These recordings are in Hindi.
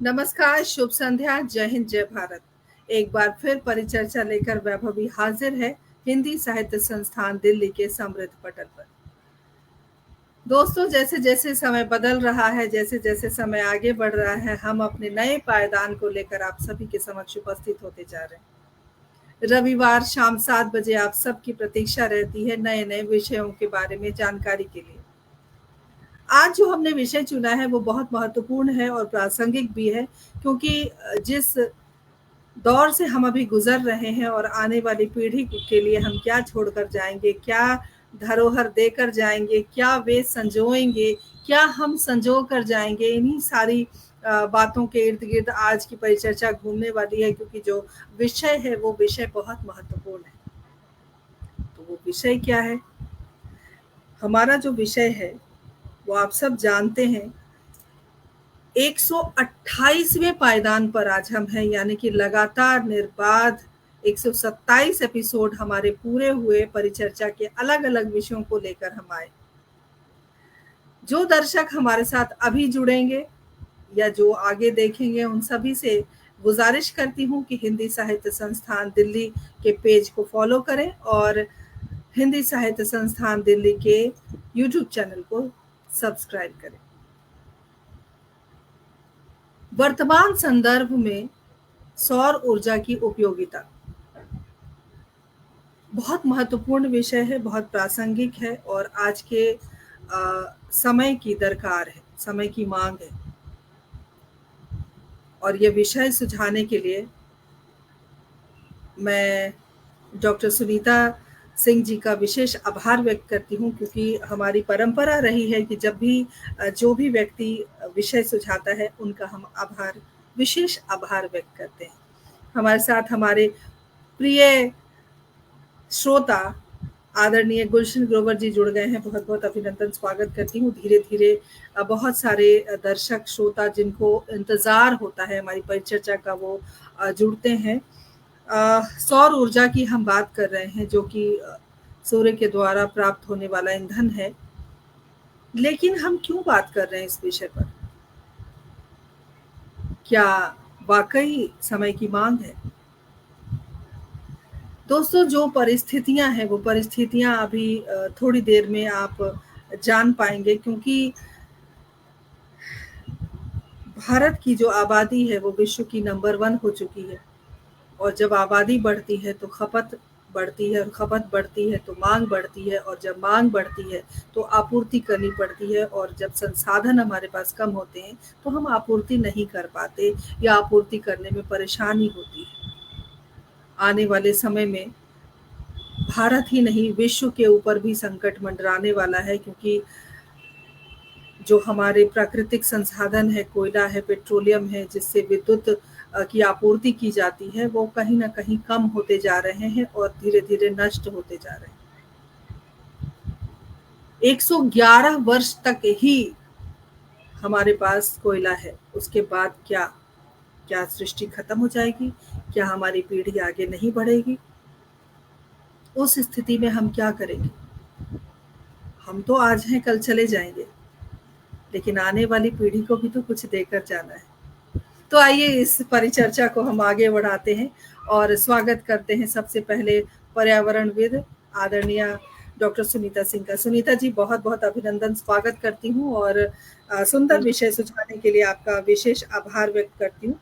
नमस्कार, शुभ संध्या, जय हिंद, जय भारत। एक बार फिर परिचर्चा लेकर वैभवी हाजिर है हिंदी साहित्य संस्थान दिल्ली के समृद्ध पटल पर। दोस्तों, जैसे जैसे समय बदल रहा है, जैसे जैसे समय आगे बढ़ रहा है, हम अपने नए पायदान को लेकर आप सभी के समक्ष उपस्थित होते जा रहे हैं। रविवार शाम 7 बजे आप सबकी प्रतीक्षा रहती है नए नए विषयों के बारे में जानकारी के लिए। आज जो हमने विषय चुना है वो बहुत महत्वपूर्ण है और प्रासंगिक भी है, क्योंकि जिस दौर से हम अभी गुजर रहे हैं और आने वाली पीढ़ी के लिए हम क्या छोड़कर जाएंगे, क्या धरोहर देकर जाएंगे, क्या वे संजोएंगे, क्या हम संजो कर जाएंगे, इन्हीं सारी बातों के इर्द गिर्द आज की परिचर्चा घूमने वाली है, क्योंकि जो विषय है वो विषय बहुत महत्वपूर्ण है। तो वो विषय क्या है? हमारा जो विषय है वो आप सब जानते हैं। 128वें पायदान पर आज हम हैं, यानी कि लगातार निर्बाध 127 एपिसोड हमारे पूरे हुए परिचर्चा के अलग अलग विषयों को लेकर हम आए। जो दर्शक हमारे साथ अभी जुड़ेंगे या जो आगे देखेंगे, उन सभी से गुजारिश करती हूँ कि हिंदी साहित्य संस्थान दिल्ली के पेज को फॉलो करें और हिंदी साहित्य संस्थान दिल्ली के यूट्यूब चैनल को सब्सक्राइब करें। वर्तमान संदर्भ में सौर ऊर्जा की उपयोगिता बहुत महत्वपूर्ण विषय है, बहुत प्रासंगिक है और आज के समय की दरकार है, समय की मांग है। और ये विषय सुझाने के लिए मैं डॉक्टर सुनीता सिंह जी का विशेष आभार व्यक्त करती हूँ, क्योंकि हमारी परंपरा रही है कि जब भी जो भी व्यक्ति विषय सुझाता है उनका हम विशेष आभार व्यक्त करते हैं। हमारे साथ हमारे प्रिय श्रोता आदरणीय गुलशन ग्रोवर जी जुड़ गए हैं। बहुत बहुत अभिनंदन, स्वागत करती हूँ। धीरे धीरे बहुत सारे दर्शक श्रोता जिनको इंतज़ार होता है हमारी परिचर्चा का, वो जुड़ते हैं। सौर ऊर्जा की हम बात कर रहे हैं, जो कि सूर्य के द्वारा प्राप्त होने वाला ईंधन है। लेकिन हम क्यों बात कर रहे हैं इस विषय पर? क्या वाकई समय की मांग है? दोस्तों, जो परिस्थितियां हैं वो परिस्थितियां अभी थोड़ी देर में आप जान पाएंगे, क्योंकि भारत की जो आबादी है वो विश्व की नंबर 1 हो चुकी है। और जब आबादी बढ़ती है तो खपत बढ़ती है, और खपत बढ़ती है तो मांग बढ़ती है, और जब मांग बढ़ती है तो आपूर्ति करनी पड़ती है। और जब संसाधन हमारे पास कम होते हैं तो हम आपूर्ति नहीं कर पाते या आपूर्ति करने में परेशानी होती है। आने वाले समय में भारत ही नहीं, विश्व के ऊपर भी संकट मंडराने वाला है, क्योंकि जो हमारे प्राकृतिक संसाधन है, कोयला है, पेट्रोलियम है, जिससे विद्युत की आपूर्ति की जाती है, वो कहीं ना कहीं कम होते जा रहे हैं और धीरे धीरे नष्ट होते जा रहे हैं। 111 वर्ष तक ही हमारे पास कोयला है। उसके बाद क्या क्या सृष्टि खत्म हो जाएगी? क्या हमारी पीढ़ी आगे नहीं बढ़ेगी? उस स्थिति में हम क्या करेंगे? हम तो आज हैं, कल चले जाएंगे, लेकिन आने वाली पीढ़ी को भी तो कुछ देकर जाना है। तो आइए इस परिचर्चा को हम आगे बढ़ाते हैं और स्वागत करते हैं सबसे पहले पर्यावरणविद आदरणीय डॉक्टर सुनीता सिंह का। सुनीता जी, बहुत बहुत अभिनंदन, स्वागत करती हूँ और सुंदर विषय सुझाने के लिए आपका विशेष आभार व्यक्त करती हूँ।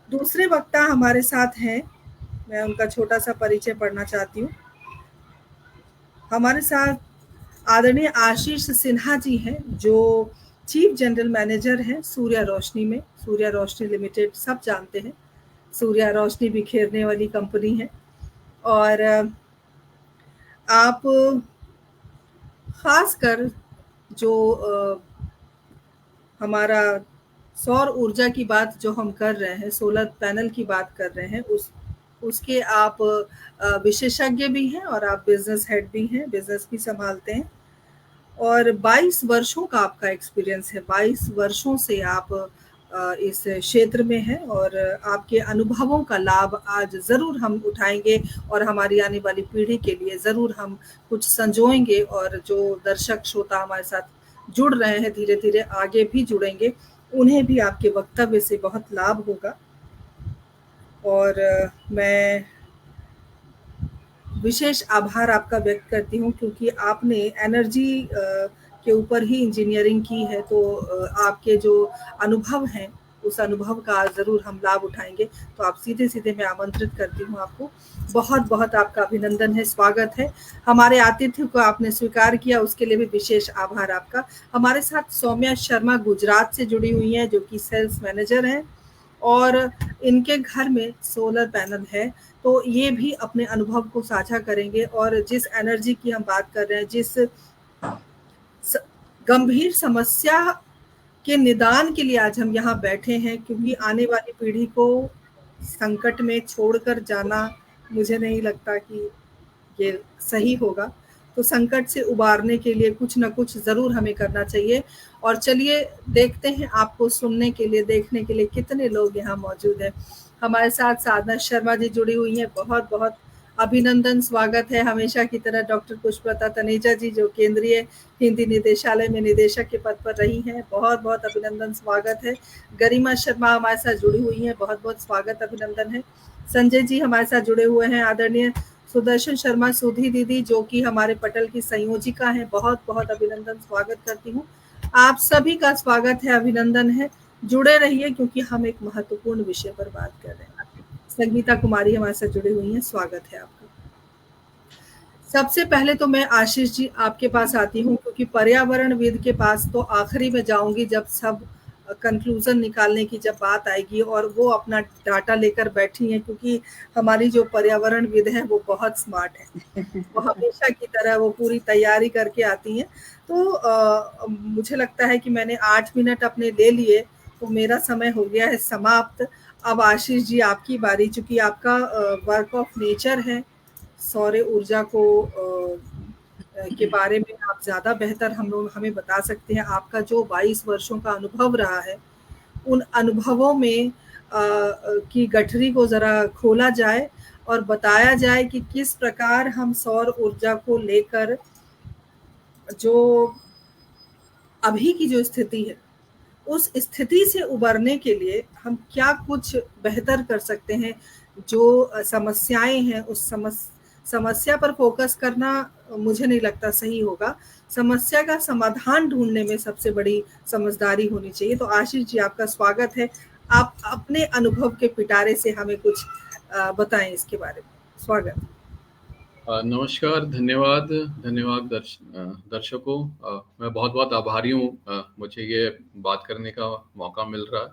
दूसरे वक्ता हमारे साथ हैं, मैं उनका छोटा सा परिचय पढ़ना चाहती हूँ। हमारे साथ आदरणीय आशीष सिन्हा जी हैं, जो चीफ जनरल मैनेजर हैं सूर्या रोशनी में। सूर्या रोशनी लिमिटेड सब जानते हैं, सूर्या रोशनी बिखेरने वाली कंपनी है। और आप खासकर जो हमारा सौर ऊर्जा की बात जो हम कर रहे हैं, सोलर पैनल की बात कर रहे हैं, उसके आप विशेषज्ञ भी हैं और आप बिजनेस हेड भी हैं, बिजनेस भी संभालते हैं। और 22 वर्षों का आपका एक्सपीरियंस है, 22 वर्षों से आप इस क्षेत्र में हैं और आपके अनुभवों का लाभ आज ज़रूर हम उठाएंगे और हमारी आने वाली पीढ़ी के लिए ज़रूर हम कुछ संजोएंगे। और जो दर्शक श्रोता हमारे साथ जुड़ रहे हैं, धीरे धीरे आगे भी जुड़ेंगे। उन्हें भी आपके वक्तव्य से बहुत लाभ होगा। और मैं विशेष आभार आपका व्यक्त करती हूँ, क्योंकि आपने एनर्जी के ऊपर ही इंजीनियरिंग की है, तो आपके जो अनुभव हैं उस अनुभव का ज़रूर हम लाभ उठाएंगे। तो आप सीधे-सीधे मैं आमंत्रित करती हूँ आपको। बहुत-बहुत आपका अभिनंदन है, स्वागत है। हमारे आतिथ्य को आपने स्वीकार किया, उसके लिए भी विशेष आभार आपका। हमारे साथ सौम्या शर्मा गुजरात से जुड़ी हुई हैं, जो कि सेल्स मैनेजर हैं और इनके घर में सोलर पैनल है। तो ये भी अपने अनुभव को साझा करेंगे और जिस एनर्जी की हम बात कर रहे हैं, जिस गंभीर समस्या के निदान के लिए आज हम यहाँ बैठे हैं, क्योंकि आने वाली पीढ़ी को संकट में छोड़कर जाना मुझे नहीं लगता कि ये सही होगा। तो संकट से उबारने के लिए कुछ न कुछ ज़रूर हमें करना चाहिए। और चलिए देखते हैं आपको सुनने के लिए, देखने के लिए कितने लोग यहाँ मौजूद हैं। हमारे साथ साधना शर्मा जी जुड़ी हुई हैं, बहुत-बहुत अभिनंदन, स्वागत है। हमेशा की तरह डॉक्टर पुष्पलता तनेजा जी, जो केंद्रीय हिंदी निदेशालय में निदेशक के पद पर रही हैं, बहुत-बहुत अभिनंदन, स्वागत है। गरिमा शर्मा हमारे साथ जुड़ी हुई हैं, बहुत-बहुत स्वागत, अभिनंदन है। संजय जी हमारे साथ जुड़े हुए हैं, आदरणीय सुदर्शन शर्मा सुधी दीदी, जो कि हमारे पटल की संयोजिका हैं, बहुत-बहुत अभिनंदन, स्वागत करती हूँ। आप सभी का स्वागत है, अभिनंदन है। जुड़े रहिए, क्योंकि हम एक महत्वपूर्ण विषय पर बात कर रहे हैं। संगीता कुमारी हमारे साथ जुड़ी हुई हैं, स्वागत है आपका। सबसे पहले तो मैं आशीष जी आपके पास आती हूँ, क्योंकि पर्यावरणविद के पास तो आखिरी में जाऊंगी, जब सब कंक्लूजन निकालने की जब बात आएगी, और वो अपना डाटा लेकर बैठी हैं, क्योंकि हमारी जो पर्यावरणविद है वो बहुत स्मार्ट है। वो हमेशा की तरह वो पूरी तैयारी करके आती हैं। तो मुझे लगता है कि मैंने 8 मिनट अपने ले लिए, तो मेरा समय हो गया है समाप्त। अब आशीष जी आपकी बारी, चूँकि आपका वर्क ऑफ नेचर है, सौर ऊर्जा को के बारे में आप ज़्यादा बेहतर हमें बता सकते हैं। आपका जो 22 वर्षों का अनुभव रहा है, उन अनुभवों में की गठरी को ज़रा खोला जाए और बताया जाए कि किस प्रकार हम सौर ऊर्जा को लेकर जो अभी की जो स्थिति है, उस स्थिति से उबरने के लिए हम क्या कुछ बेहतर कर सकते हैं। जो समस्याएं हैं, उस समस्या पर फोकस करना मुझे नहीं लगता सही होगा। समस्या का समाधान ढूंढने में सबसे बड़ी समझदारी होनी चाहिए। तो आशीष जी आपका स्वागत है। आप अपने अनुभव के पिटारे से हमें कुछ बताएं इसके बारे में। स्वागत। नमस्कार, धन्यवाद धन्यवाद दर्शकों। मैं बहुत बहुत आभारी हूँ, मुझे ये बात करने का मौका मिल रहा है,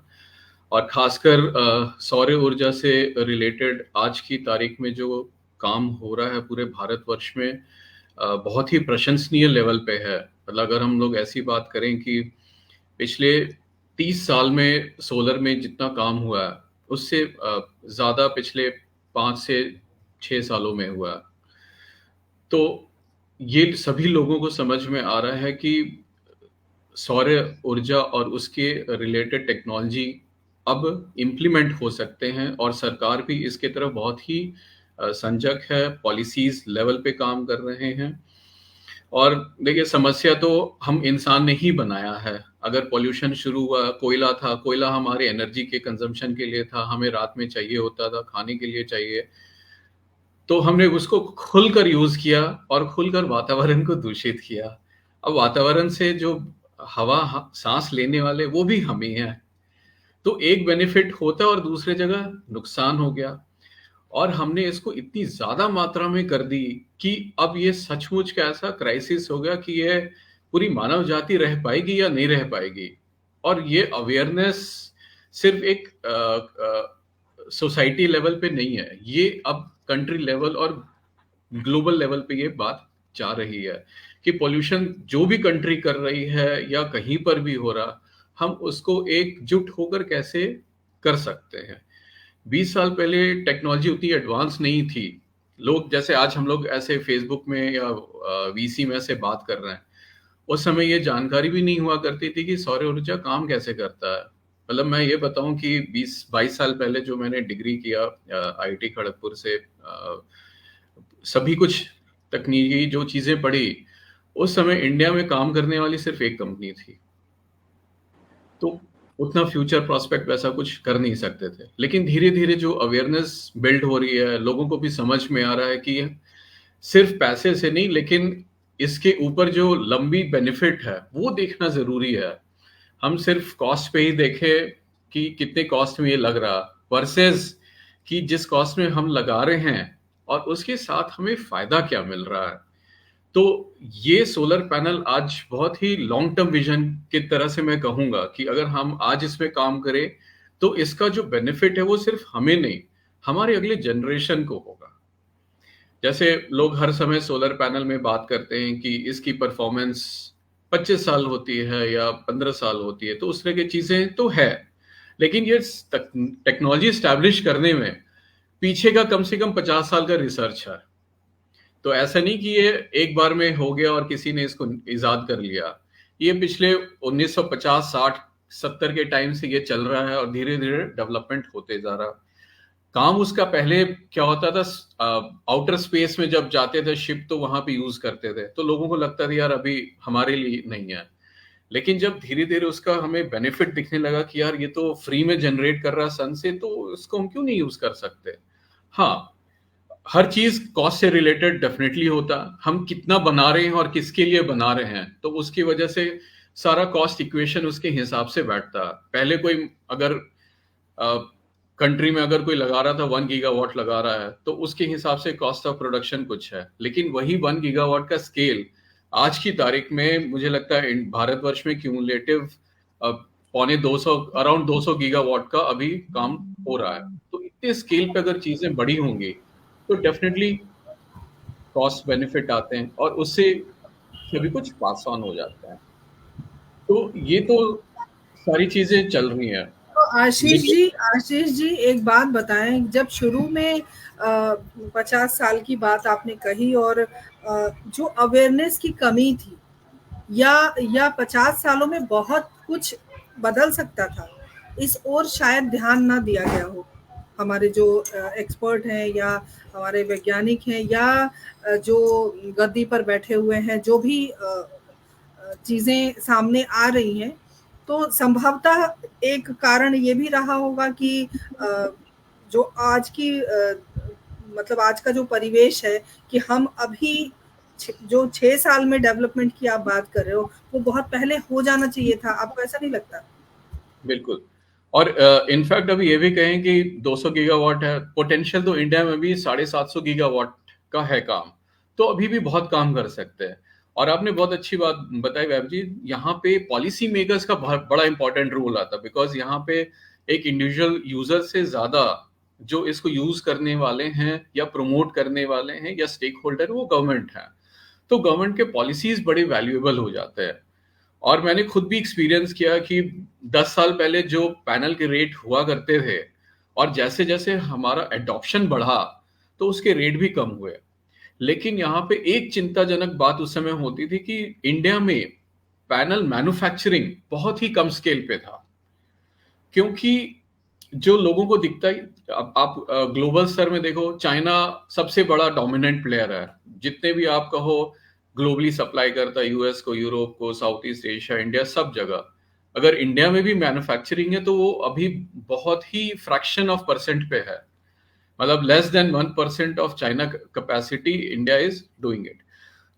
और खासकर सौर ऊर्जा से रिलेटेड आज की तारीख में जो काम हो रहा है पूरे भारतवर्ष में, बहुत ही प्रशंसनीय लेवल पे है। मतलब अगर हम लोग ऐसी बात करें कि पिछले 30 साल में सोलर में जितना काम हुआ है, उससे ज़्यादा पिछले 5 से 6 सालों में हुआ है। तो ये सभी लोगों को समझ में आ रहा है कि सौर ऊर्जा और उसके रिलेटेड टेक्नोलॉजी अब इम्प्लीमेंट हो सकते हैं, और सरकार भी इसके तरफ बहुत ही संजग है, पॉलिसीज लेवल पे काम कर रहे हैं। और देखिए, समस्या तो हम इंसान ने ही बनाया है। अगर पॉल्यूशन शुरू हुआ, कोयला था, कोयला हमारे एनर्जी के कंजम्पशन के लिए था, हमें रात में चाहिए होता था, खाने के लिए चाहिए, तो हमने उसको खुलकर यूज किया और खुलकर वातावरण को दूषित किया। अब वातावरण से जो हवा सांस लेने वाले वो भी हम ही हैं। तो एक बेनिफिट होता और दूसरे जगह नुकसान हो गया, और हमने इसको इतनी ज्यादा मात्रा में कर दी कि अब ये सचमुच का ऐसा क्राइसिस हो गया कि ये पूरी मानव जाति रह पाएगी या नहीं रह पाएगी। और ये अवेयरनेस सिर्फ एक सोसाइटी लेवल पे नहीं है, ये अब कंट्री लेवल और ग्लोबल लेवल पे ये बात जा रही है कि पॉल्यूशन जो भी कंट्री कर रही है या कहीं पर भी हो रहा, हम उसको एकजुट होकर कैसे कर सकते हैं। 20 साल पहले टेक्नोलॉजी उतनी एडवांस नहीं थी। लोग जैसे आज हम लोग ऐसे फेसबुक में या वीसी में से बात कर रहे हैं, उस समय ये जानकारी भी नहीं हुआ करती थी कि सौर ऊर्जा काम कैसे करता है। मतलब मैं ये बताऊं कि 20-22 साल पहले जो मैंने डिग्री किया आईआईटी खड़गपुर से, सभी कुछ तकनीकी जो चीजें पढ़ी, उस समय इंडिया में काम करने वाली सिर्फ एक कंपनी थी। तो उतना फ्यूचर प्रोस्पेक्ट वैसा कुछ कर नहीं सकते थे। लेकिन धीरे धीरे जो अवेयरनेस बिल्ड हो रही है, लोगों को भी समझ में आ रहा है कि सिर्फ पैसे से नहीं, लेकिन इसके ऊपर जो लंबी बेनिफिट है वो देखना जरूरी है। हम सिर्फ कॉस्ट पे ही देखें कि कितने कॉस्ट में ये लग रहा वर्सेस कि जिस कॉस्ट में हम लगा रहे हैं और उसके साथ हमें फायदा क्या मिल रहा है। तो ये सोलर पैनल आज बहुत ही लॉन्ग टर्म विजन की तरह से मैं कहूंगा कि अगर हम आज इसमें काम करें तो इसका जो बेनिफिट है वो सिर्फ हमें नहीं, हमारे अगले जनरेशन को होगा। जैसे लोग हर समय सोलर पैनल में बात करते हैं कि इसकी परफॉर्मेंस 25 साल होती है या 15 साल होती है, तो उस तरह की चीजें तो है, लेकिन ये टेक्नोलॉजी स्टैब्लिश करने में पीछे का कम से कम 50 साल का रिसर्च है। तो ऐसा नहीं कि ये एक बार में हो गया और किसी ने इसको इजाद कर लिया। ये पिछले 1950, 60, 70 के टाइम से ये चल रहा है और धीरे धीरे डेवलपमेंट होते जा रहा। काम उसका पहले क्या होता था, आउटर स्पेस में जब जाते थे शिप तो वहां पे यूज करते थे, तो लोगों को लगता था यार अभी हमारे लिए नहीं है। लेकिन जब धीरे धीरे उसका हमें बेनिफिट दिखने लगा कि यार ये तो फ्री में जनरेट कर रहा सन से, तो इसको हम क्यों नहीं यूज कर सकते। हाँ, हर चीज कॉस्ट से रिलेटेड डेफिनेटली होता, हम कितना बना रहे हैं और किसके लिए बना रहे हैं, तो उसकी वजह से सारा कॉस्ट इक्वेशन उसके हिसाब से बैठता। पहले कोई अगर कंट्री में अगर कोई लगा रहा था 1 गीगावाट लगा रहा है, तो उसके हिसाब से कॉस्ट ऑफ प्रोडक्शन कुछ है, लेकिन वही 1 गीगावाट का स्केल आज की तारीख में मुझे लगता है भारतवर्ष में क्यूमुलेटिव पौने 200, अराउंड 200 गीगावाट का अभी काम हो रहा है। तो इतने स्केल पे अगर चीजें बड़ी होंगी तो डेफिनेटली कॉस्ट बेनिफिट आते हैं और उससे सभी कुछ पास ऑन हो जाता है। तो ये तो सारी चीजें चल रही हैं। तो आशीष जी एक बात बताएं, जब शुरू में 50 साल की बात आपने कही और जो अवेयरनेस की कमी थी, या 50 सालों में बहुत कुछ बदल सकता था, इस ओर शायद ध्यान ना दिया गया हो। हमारे जो एक्सपर्ट हैं या हमारे वैज्ञानिक हैं या जो गद्दी पर बैठे हुए हैं, जो भी चीजें सामने आ रही हैं, तो संभवतः एक कारण ये भी रहा होगा कि जो आज की मतलब आज का जो परिवेश है कि हम अभी जो 6 साल में डेवलपमेंट की आप बात कर रहे हो वो बहुत पहले हो जाना चाहिए था। आपको ऐसा नहीं लगता? बिल्कुल। और इनफैक्ट अभी ये भी कहें कि 200 गीगावाट है पोटेंशियल, तो इंडिया में भी 750 गीगावाट का है काम, तो अभी भी बहुत काम कर सकते हैं। और आपने बहुत अच्छी बात बताई वैभ जी, यहाँ पे पॉलिसी मेकर्स का बहुत बड़ा इंपॉर्टेंट रोल आता है, बिकॉज यहाँ पे एक इंडिविजुअल यूजर से ज्यादा जो इसको यूज करने वाले हैं या प्रमोट करने वाले हैं या स्टेक होल्डर, वो गवर्नमेंट है। तो गवर्नमेंट के पॉलिसीज बड़े वैल्यूएबल हो जाते हैं। और मैंने खुद भी एक्सपीरियंस किया कि 10 साल पहले जो पैनल के रेट हुआ करते थे और जैसे जैसे हमारा एडॉप्शन बढ़ा तो उसके रेट भी कम हुए। लेकिन यहाँ पे एक चिंताजनक बात उस समय होती थी कि इंडिया में पैनल मैन्युफैक्चरिंग बहुत ही कम स्केल पे था, क्योंकि जो लोगों को दिखता है, आप ग्लोबल स्तर में देखो, चाइना सबसे बड़ा डोमिनेंट प्लेयर है। जितने भी आप कहो ग्लोबली सप्लाई करता है, यूएस को, यूरोप को, साउथ ईस्ट एशिया, इंडिया, सब जगह। अगर इंडिया में भी मैन्युफैक्चरिंग है तो वो अभी बहुत ही फ्रैक्शन ऑफ परसेंट पे है, मतलब less than 1% of China capacity India is doing it.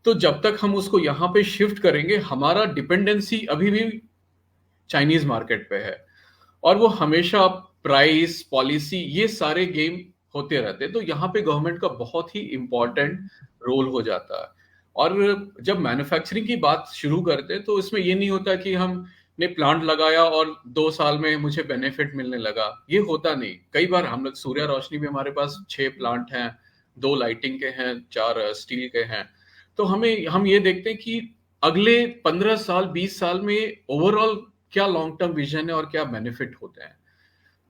तो जब तक हम उसको यहाँ पे शिफ्ट करेंगे, हमारा डिपेंडेंसी अभी भी चाइनीज मार्केट पे है और वो हमेशा प्राइस, पॉलिसी, ये सारे गेम होते रहते हैं। तो यहाँ पे गवर्नमेंट का बहुत ही इंपॉर्टेंट रोल हो जाता है। और जब मैन्युफैक्चरिंग की बात शुरू करते हैं तो इसमें ये नहीं होता कि हमने प्लांट लगाया और 2 साल में मुझे बेनिफिट मिलने लगा, ये होता नहीं। कई बार हम लोग, सूर्य रोशनी भी हमारे पास 6 प्लांट हैं, 2 लाइटिंग के हैं, 4 स्टील के हैं। तो हम ये देखते हैं कि अगले 15 साल, 20 साल में ओवरऑल क्या लॉन्ग टर्म विजन है और क्या बेनिफिट होते हैं।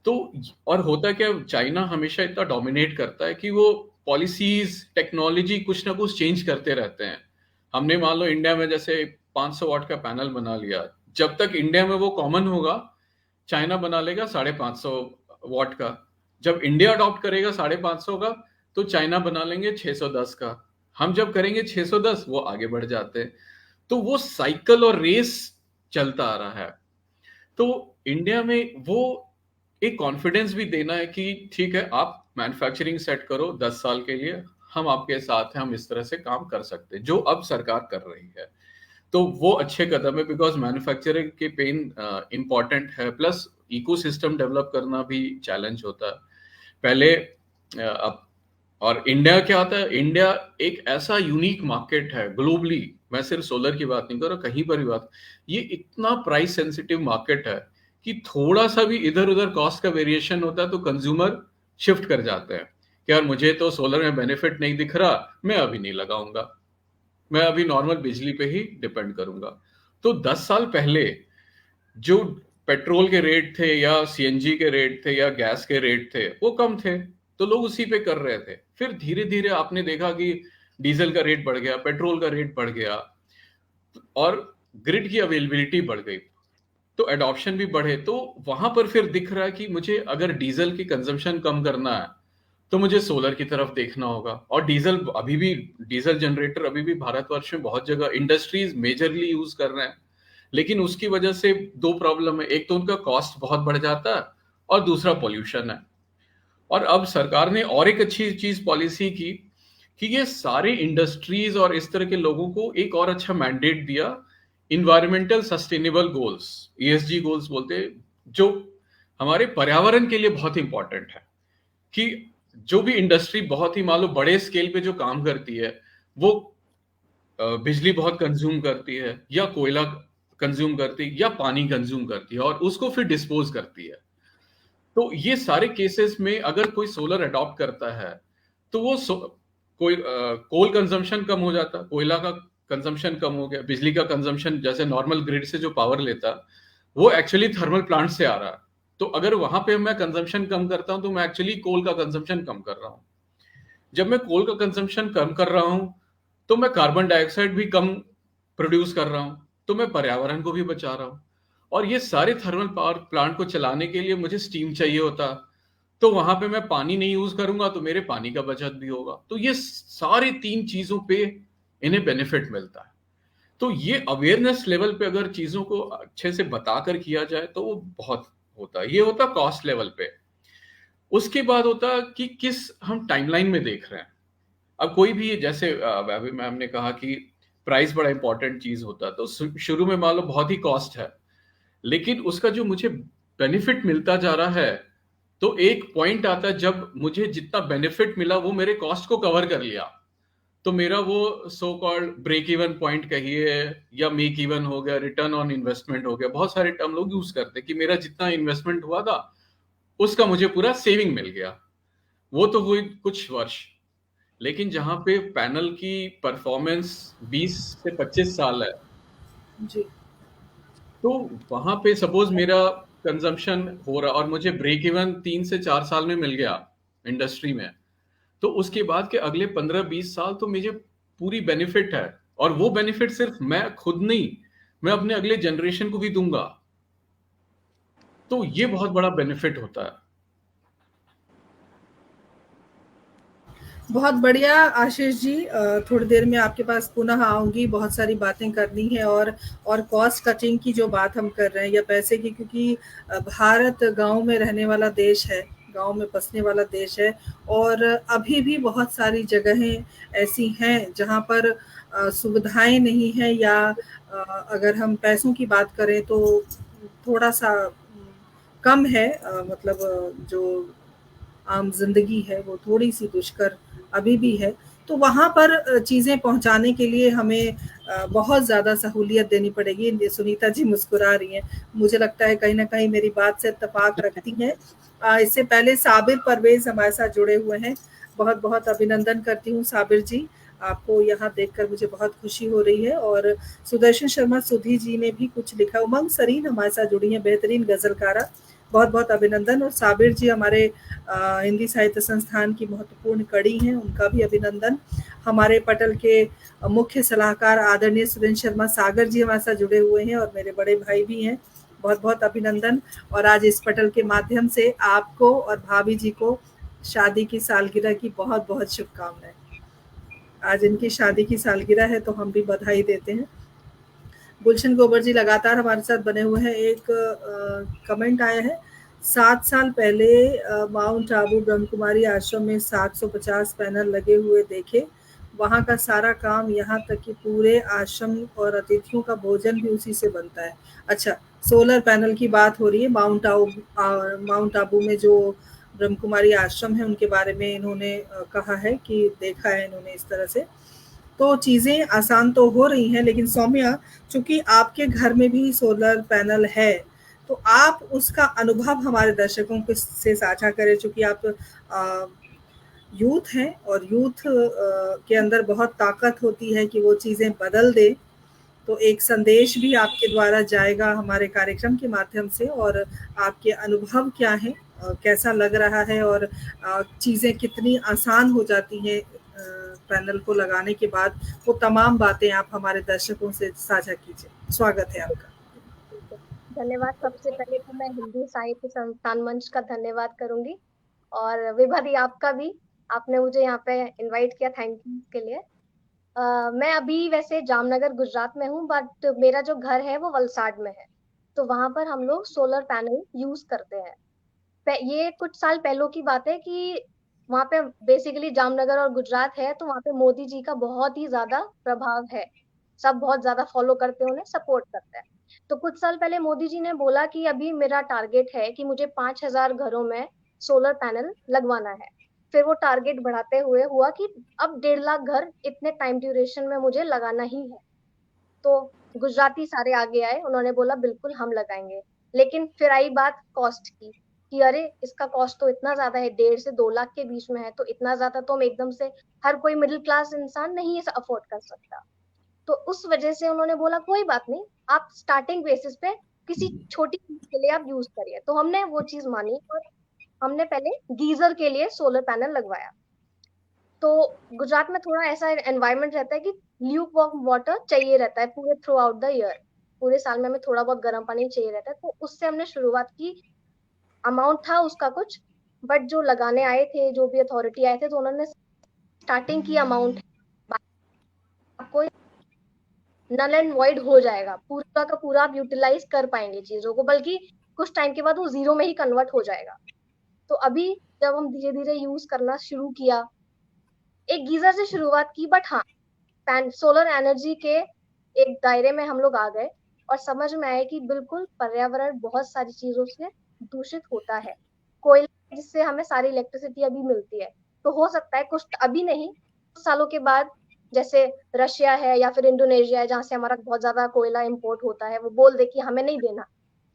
तो और होता क्या, चाइना हमेशा इतना डोमिनेट करता है कि वो पॉलिसीज, टेक्नोलॉजी कुछ ना कुछ चेंज करते रहते हैं। हमने मान लो इंडिया में जैसे 500 वाट का पैनल बना लिया, जब तक इंडिया में वो कॉमन होगा, चाइना बना लेगा 550 वाट का। जब इंडिया अडॉप्ट करेगा 550 का, तो चाइना बना लेंगे 610 का। हम जब करेंगे 610, वो आगे बढ़ जाते हैं। तो वो साइकिल और रेस चलता आ रहा है। तो इंडिया में वो एक कॉन्फिडेंस भी देना है कि ठीक है, आप मैन्युफैक्चरिंग सेट करो 10 साल के लिए, हम आपके साथ हैं, हम इस तरह से काम कर सकते हैं, जो अब सरकार कर रही है। तो वो अच्छे कदम है, बिकॉज मैन्युफैक्चरिंग के पेन इंपॉर्टेंट है, प्लस इकोसिस्टम डेवलप करना भी चैलेंज होता है पहले। अब और इंडिया क्या होता है, इंडिया एक ऐसा यूनिक मार्केट है ग्लोबली, मैं सिर्फ सोलर की बात नहीं कर रहा, कहीं पर भी बात, ये इतना प्राइस सेंसिटिव मार्केट है कि थोड़ा सा भी इधर उधर कॉस्ट का वेरिएशन होता है तो कंज्यूमर शिफ्ट कर जाते हैं कि यार मुझे तो सोलर में बेनिफिट नहीं दिख रहा, मैं अभी नहीं लगाऊंगा, मैं अभी नॉर्मल बिजली पे ही डिपेंड करूंगा। तो 10 साल पहले जो पेट्रोल के रेट थे या सीएनजी के रेट थे या गैस के रेट थे वो कम थे, तो लोग उसी पे कर रहे थे। फिर धीरे धीरे आपने देखा कि डीजल का रेट बढ़ गया, पेट्रोल का रेट बढ़ गया और ग्रिड की अवेलेबिलिटी बढ़ गई, तो एडॉप्शन भी बढ़े। तो वहां पर फिर दिख रहा है कि मुझे अगर डीजल की कंजम्पशन कम करना है तो मुझे सोलर की तरफ देखना होगा। और डीजल अभी भी, डीजल जनरेटर अभी भी भारतवर्ष में बहुत जगह इंडस्ट्रीज मेजरली यूज कर रहे हैं, लेकिन उसकी वजह से दो प्रॉब्लम है, एक तो उनका कॉस्ट बहुत बढ़ जाता है और दूसरा पॉल्यूशन है। और अब सरकार ने और एक अच्छी चीज पॉलिसी की कि ये सारे इंडस्ट्रीज और इस तरह के लोगों को एक और अच्छा मैंडेट दिया, environmental sustainable goals, ESG goals बोलते हैं, जो हमारे पर्यावरण के लिए बहुत इंपॉर्टेंट है। कि जो भी इंडस्ट्री बहुत ही मान लो बड़े स्केल पे जो काम करती है, वो बिजली बहुत कंज्यूम करती है या कोयला कंज्यूम करती है या पानी कंज्यूम करती है और उसको फिर डिस्पोज करती है। तो ये सारे केसेस में अगर कोई सोलर अडॉप्ट करता है तो वो कोई कोल कंजम्पशन कम हो जाता, कोयला का कंजम्पशन कम हो गया, बिजली का कंजम्पशन जैसे नॉर्मल ग्रिड से जो पावर लेता वो एक्चुअली थर्मल प्लांट से आ रहा है। तो अगर वहां पे मैं कंजम्पशन कम करता हूं तो मैं एक्चुअली कोल का कंजम्पशन कम कर रहा हूं। जब मैं कोल का कंजम्पशन कम कर रहा हूं तो मैं कार्बन डाइऑक्साइड भी कम प्रोड्यूस कर रहा हूं, तो मैं पर्यावरण को भी बचा रहा हूं। और ये सारे थर्मल पावर प्लांट को चलाने के लिए मुझे स्टीम चाहिए होता, तो वहां पे मैं पानी नहीं यूज करूंगा तो मेरे पानी का बचत भी होगा। तो ये सारे तीन चीजों पे इन्हें बेनिफिट मिलता है। तो ये अवेयरनेस लेवल पे अगर चीजों को अच्छे से बताकर किया जाए तो वो बहुत होता है। ये होता कॉस्ट लेवल पे। उसके बाद होता कि किस हम टाइमलाइन में देख रहे हैं। अब कोई भी जैसे अभी मैम ने कहा कि प्राइस बड़ा इंपॉर्टेंट चीज होता है, तो शुरू में मान लो बहुत ही कॉस्ट है, लेकिन उसका जो मुझे बेनिफिट मिलता जा रहा है, तो एक पॉइंट आता है जब मुझे जितना बेनिफिट मिला वो मेरे कॉस्ट को कवर कर लिया, तो मेरा वो so called break even point कहिए या मेक इवन हो गया, रिटर्न ऑन इन्वेस्टमेंट हो गया, बहुत सारे टर्म लोग यूज करते हैं कि मेरा जितना इन्वेस्टमेंट हुआ था उसका मुझे पूरा सेविंग मिल गया। वो तो हुई कुछ वर्ष, लेकिन जहां पे पैनल की परफॉर्मेंस 20 से 25 साल है, जी। तो वहां पे सपोज मेरा कंजम्पशन हो रहा और मुझे ब्रेक इवन 3 से 4 साल में मिल गया इंडस्ट्री में, तो उसके बाद के अगले 15-20 साल तो मुझे पूरी बेनिफिट है। और वो बेनिफिट सिर्फ मैं खुद नहीं, मैं अपने अगले जनरेशन को भी दूंगा। तो ये बहुत बड़ा बेनिफिट होता है। बहुत बढ़िया आशीष जी, थोड़ी देर में आपके पास पुनः आऊंगी, बहुत सारी बातें करनी है। और कॉस्ट कटिंग की जो बात हम कर रहे हैं या पैसे की, क्योंकि भारत गांव में रहने वाला देश है, गांव में बसने वाला देश है, और अभी भी बहुत सारी जगहें ऐसी हैं जहां पर सुविधाएं नहीं है, या अगर हम पैसों की बात करें तो थोड़ा सा कम है, मतलब जो आम जिंदगी है वो थोड़ी सी दुष्कर अभी भी है। तो वहां पर चीजें पहुंचाने के लिए हमें बहुत ज्यादा सहूलियत देनी पड़ेगी। सुनीता जी मुस्कुरा रही हैं, मुझे लगता है कहीं ना कहीं मेरी बात से इत्तेफाक रखती हैं। इससे पहले साबिर परवेज हमारे साथ जुड़े हुए हैं, बहुत बहुत अभिनंदन करती हूँ साबिर जी, आपको यहाँ देखकर मुझे बहुत खुशी हो रही है। और सुदर्शन शर्मा सुधी जी ने भी कुछ लिखा। उमंग सरीन हमारे साथ जुड़ी हैं, बेहतरीन गजलकारा, बहुत बहुत अभिनंदन। और साबिर जी हमारे हिंदी साहित्य संस्थान की महत्वपूर्ण कड़ी हैं, उनका भी अभिनंदन। हमारे पटल के मुख्य सलाहकार आदरणीय सुरेंद्र शर्मा सागर जी हमारे साथ जुड़े हुए हैं और मेरे बड़े भाई भी हैं, बहुत बहुत अभिनंदन। और आज इस पटल के माध्यम से आपको और भाभी जी को शादी की सालगिरह की बहुत बहुत शुभकामनाएं। आज इनकी शादी की सालगिरह है तो हम भी बधाई देते हैं। गुलशन गोबर जी लगातार हमारे साथ बने हुए हैं। एक कमेंट आया है, 7 साल पहले माउंट आबू ब्रह्म कुमारी आश्रम में 750 पैनल लगे हुए देखे। वहाँ का सारा काम, यहाँ तक कि पूरे आश्रम और अतिथियों का भोजन भी उसी से बनता है। अच्छा, सोलर पैनल की बात हो रही है। माउंट आबू में जो ब्रह्म कुमारी आश्रम है उनके बारे में इन्होंने कहा है कि देखा है इन्होंने इस तरह से। तो चीज़ें आसान तो हो रही हैं, लेकिन सौम्या, चूंकि आपके घर में भी सोलर पैनल है, तो आप उसका अनुभव हमारे दर्शकों के से साझा करें। चूंकि आप यूथ हैं और यूथ के अंदर बहुत ताकत होती है कि वो चीज़ें बदल दे। तो एक संदेश भी आपके द्वारा जाएगा हमारे कार्यक्रम के माध्यम से, और आपके अनुभव क्या हैं, कैसा लग रहा है, और चीज़ें कितनी आसान हो जाती हैं पैनल को लगाने के बाद। वो तमाम बातें आप हमारे दर्शकों से साझा कीजिए। स्वागत है आपका। धन्यवाद। सबसे पहले तो मैं हिंदी साहित्य संस्थान मंच का धन्यवाद करूंगी, और विभा दी आपका भी, आपने मुझे यहाँ पे इनवाइट किया, थैंक यू इसके लिए। मैं अभी वैसे जामनगर गुजरात में हूँ, बट मेरा जो घर है वो वलसाड में है। तो वहां पर हम लोग सोलर पैनल यूज करते हैं। ये कुछ साल पहलों की बात है कि वहां पे बेसिकली जामनगर और गुजरात है, तो वहां पे मोदी जी का बहुत ही ज्यादा प्रभाव है। सब बहुत ज्यादा फॉलो करते हैं, उन्हें सपोर्ट करते हैं। तो कुछ साल पहले मोदी जी ने बोला कि अभी मेरा टारगेट है कि मुझे 5,000 घरों में सोलर पैनल लगवाना है। फिर वो टारगेट बढ़ाते हुए हुआ कि अब 1.5 लाख घर इतने टाइम ड्यूरेशन में मुझे लगाना ही है। तो गुजराती सारे आगे आए, उन्होंने बोला बिल्कुल हम लगाएंगे। लेकिन फिर आई बात कॉस्ट की, कि अरे इसका कॉस्ट तो इतना ज्यादा है, 1.5 से 2 लाख के बीच में है, तो इतना ज्यादा तो हम एकदम से हर कोई मिडिल क्लास इंसान नहीं इसे अफोर्ड कर सकता। तो उस वजह से उन्होंने बोला कोई बात नहीं, आप स्टार्टिंग बेसिस पे किसी छोटी चीज के लिए आप यूज करिए। तो हमने वो चीज मानी, और हमने पहले गीजर के लिए सोलर पैनल लगवाया। तो गुजरात में थोड़ा ऐसा एनवायरनमेंट रहता है कि ल्यूक वार्म वाटर चाहिए रहता है पूरे थ्रू आउट द ईयर। पूरे साल में हमें थोड़ा बहुत गर्म पानी चाहिए रहता है। तो उससे हमने शुरुआत की। अमाउंट था उसका कुछ, बट जो लगाने आए थे, जो भी अथॉरिटी आए थे, तो उन्होंने स्टार्टिंग की अमाउंट, आपको नल एंड वॉइड हो जाएगा, पूरा का पूरा आप यूटिलाइज कर पाएंगे चीजों को, बल्कि कुछ टाइम के बाद वो जीरो में ही कन्वर्ट हो जाएगा। तो अभी जब हम धीरे धीरे यूज करना शुरू किया, एक गीजर से शुरुआत की, बट हाँ, सोलर एनर्जी के एक दायरे में हम लोग आ गए, और समझ में आया कि बिल्कुल पर्यावरण बहुत सारी चीजों से दूषित होता है। कोयला जिससे हमें सारी इलेक्ट्रिसिटी अभी मिलती है, तो हो सकता है कुछ, अभी नहीं, कुछ सालों के बाद, जैसे रशिया है या फिर इंडोनेशिया है जहाँ से हमारा बहुत ज्यादा कोयला इंपोर्ट होता है, वो बोल दे कि हमें नहीं देना,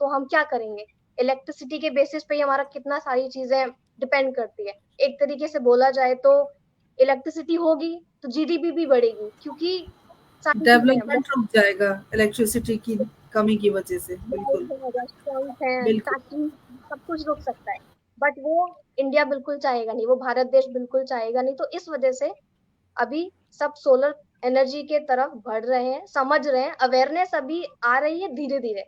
तो हम क्या करेंगे? इलेक्ट्रिसिटी के बेसिस पे ही हमारा कितना सारी चीजें डिपेंड करती है। एक तरीके से बोला जाए तो इलेक्ट्रिसिटी होगी तो जीडीपी भी बढ़ेगी, क्योंकि सारी चीजें हैं, डेवलपमेंट रुक जाएगा इलेक्ट्रिसिटी की कमी की वजह से। बिल्कुल, रेस्टोरेंट है, बिल्कुल। फैक्ट्री, सब कुछ रुक सकता है। बट वो इंडिया बिल्कुल चाहेगा नहीं, वो भारत देश बिल्कुल चाहेगा नहीं। तो इस वजह से अभी सब सोलर एनर्जी के तरफ बढ़ रहे हैं, समझ रहे हैं, अवेयरनेस अभी आ रही है धीरे धीरे।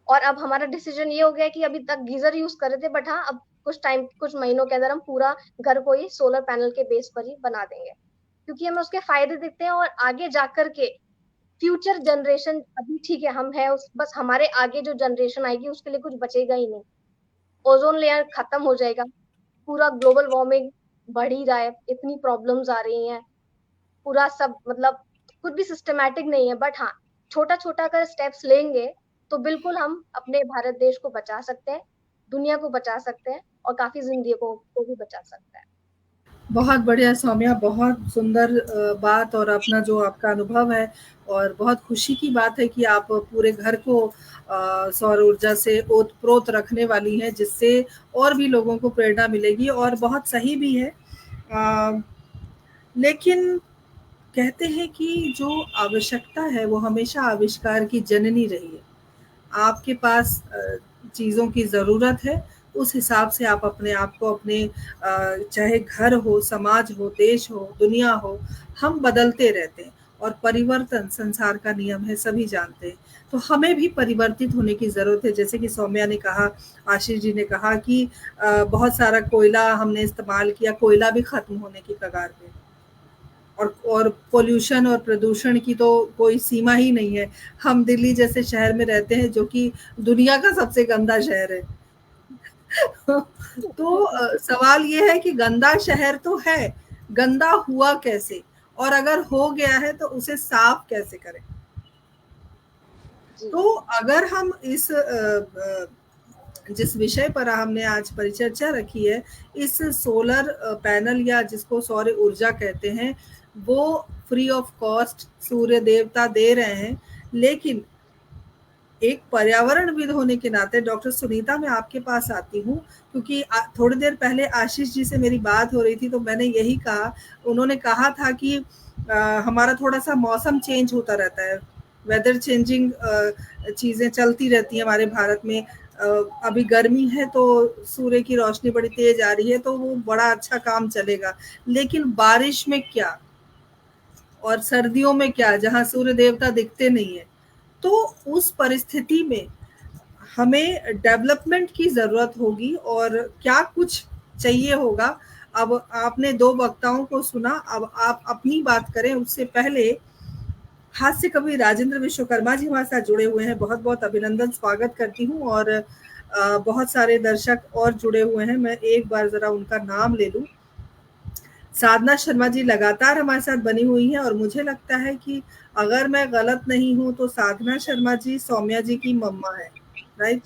और अब हमारा डिसीजन ये हो गया कि अभी तक गीजर यूज कर रहे थे, बट हाँ, अब कुछ टाइम, कुछ महीनों के अंदर हम पूरा घर को ही सोलर पैनल के बेस पर ही बना देंगे, क्योंकि हमें उसके फायदे दिखते हैं। और आगे जाकर के फ्यूचर जनरेशन, अभी ठीक है हम है उस, बस हमारे आगे जो जनरेशन आएगी उसके लिए कुछ बचेगा ही नहीं। ओजोन लेयर खत्म हो जाएगा, पूरा ग्लोबल वार्मिंग बढ़ ही रहा है, इतनी प्रॉब्लम्स आ रही हैं, पूरा सब मतलब कुछ भी सिस्टमैटिक नहीं है। बट हाँ, छोटा छोटा अगर स्टेप्स लेंगे तो बिल्कुल हम अपने भारत देश को बचा सकते हैं, दुनिया को बचा सकते हैं, और काफी जिंदगियों को भी बचा सकते हैं। बहुत बढ़िया सौम्या, बहुत सुंदर बात, और अपना जो आपका अनुभव है, और बहुत खुशी की बात है कि आप पूरे घर को सौर ऊर्जा से ओत-प्रोत रखने वाली हैं, जिससे और भी लोगों को प्रेरणा मिलेगी, और बहुत सही भी है। लेकिन कहते हैं कि जो आवश्यकता है वो हमेशा आविष्कार की जननी रही है। आपके पास चीज़ों की ज़रूरत है, उस हिसाब से आप अपने आप को, अपने चाहे घर हो, समाज हो, देश हो, दुनिया हो, हम बदलते रहते हैं, और परिवर्तन संसार का नियम है, सभी जानते हैं। तो हमें भी परिवर्तित होने की ज़रूरत है। जैसे कि सौम्या ने कहा, आशीष जी ने कहा कि बहुत सारा कोयला हमने इस्तेमाल किया, कोयला भी खत्म होने की कगार पे, और पोल्यूशन और प्रदूषण की तो कोई सीमा ही नहीं है। हम दिल्ली जैसे शहर में रहते हैं जो कि दुनिया का सबसे गंदा शहर है। तो सवाल ये है कि गंदा शहर तो है, गंदा हुआ कैसे, और अगर हो गया है तो उसे साफ कैसे करें। तो अगर हम इस जिस विषय पर हमने आज परिचर्चा रखी है, इस सोलर पैनल या जिसको सौर ऊर्जा कहते हैं, वो फ्री ऑफ कॉस्ट सूर्य देवता दे रहे हैं। लेकिन एक पर्यावरणविद होने के नाते डॉक्टर सुनीता, मैं आपके पास आती हूँ, क्योंकि थोड़ी देर पहले आशीष जी से मेरी बात हो रही थी, तो मैंने यही कहा, उन्होंने कहा था कि हमारा थोड़ा सा मौसम चेंज होता रहता है, वेदर चेंजिंग चीज़ें चलती रहती हैं हमारे भारत में। अभी गर्मी है तो सूर्य की रोशनी बड़ी तेज आ रही है, तो वो बड़ा अच्छा काम चलेगा। लेकिन बारिश में क्या, और सर्दियों में क्या, जहाँ सूर्य देवता दिखते नहीं है, तो उस परिस्थिति में हमें डेवलपमेंट की जरूरत होगी और क्या कुछ चाहिए होगा। अब आपने 2 वक्ताओं को सुना, अब आप अपनी बात करें। उससे पहले हास्य कवि राजेंद्र विश्वकर्मा जी हमारे साथ जुड़े हुए हैं, बहुत बहुत अभिनंदन, स्वागत करती हूँ। और बहुत सारे दर्शक और जुड़े हुए हैं, मैं एक बार जरा उनका नाम ले लूं। साधना शर्मा जी लगातार हमारे साथ बनी हुई हैं, और मुझे लगता है कि अगर मैं गलत नहीं हूं तो साधना शर्मा जी सौम्या जी की मम्मा है, राइट?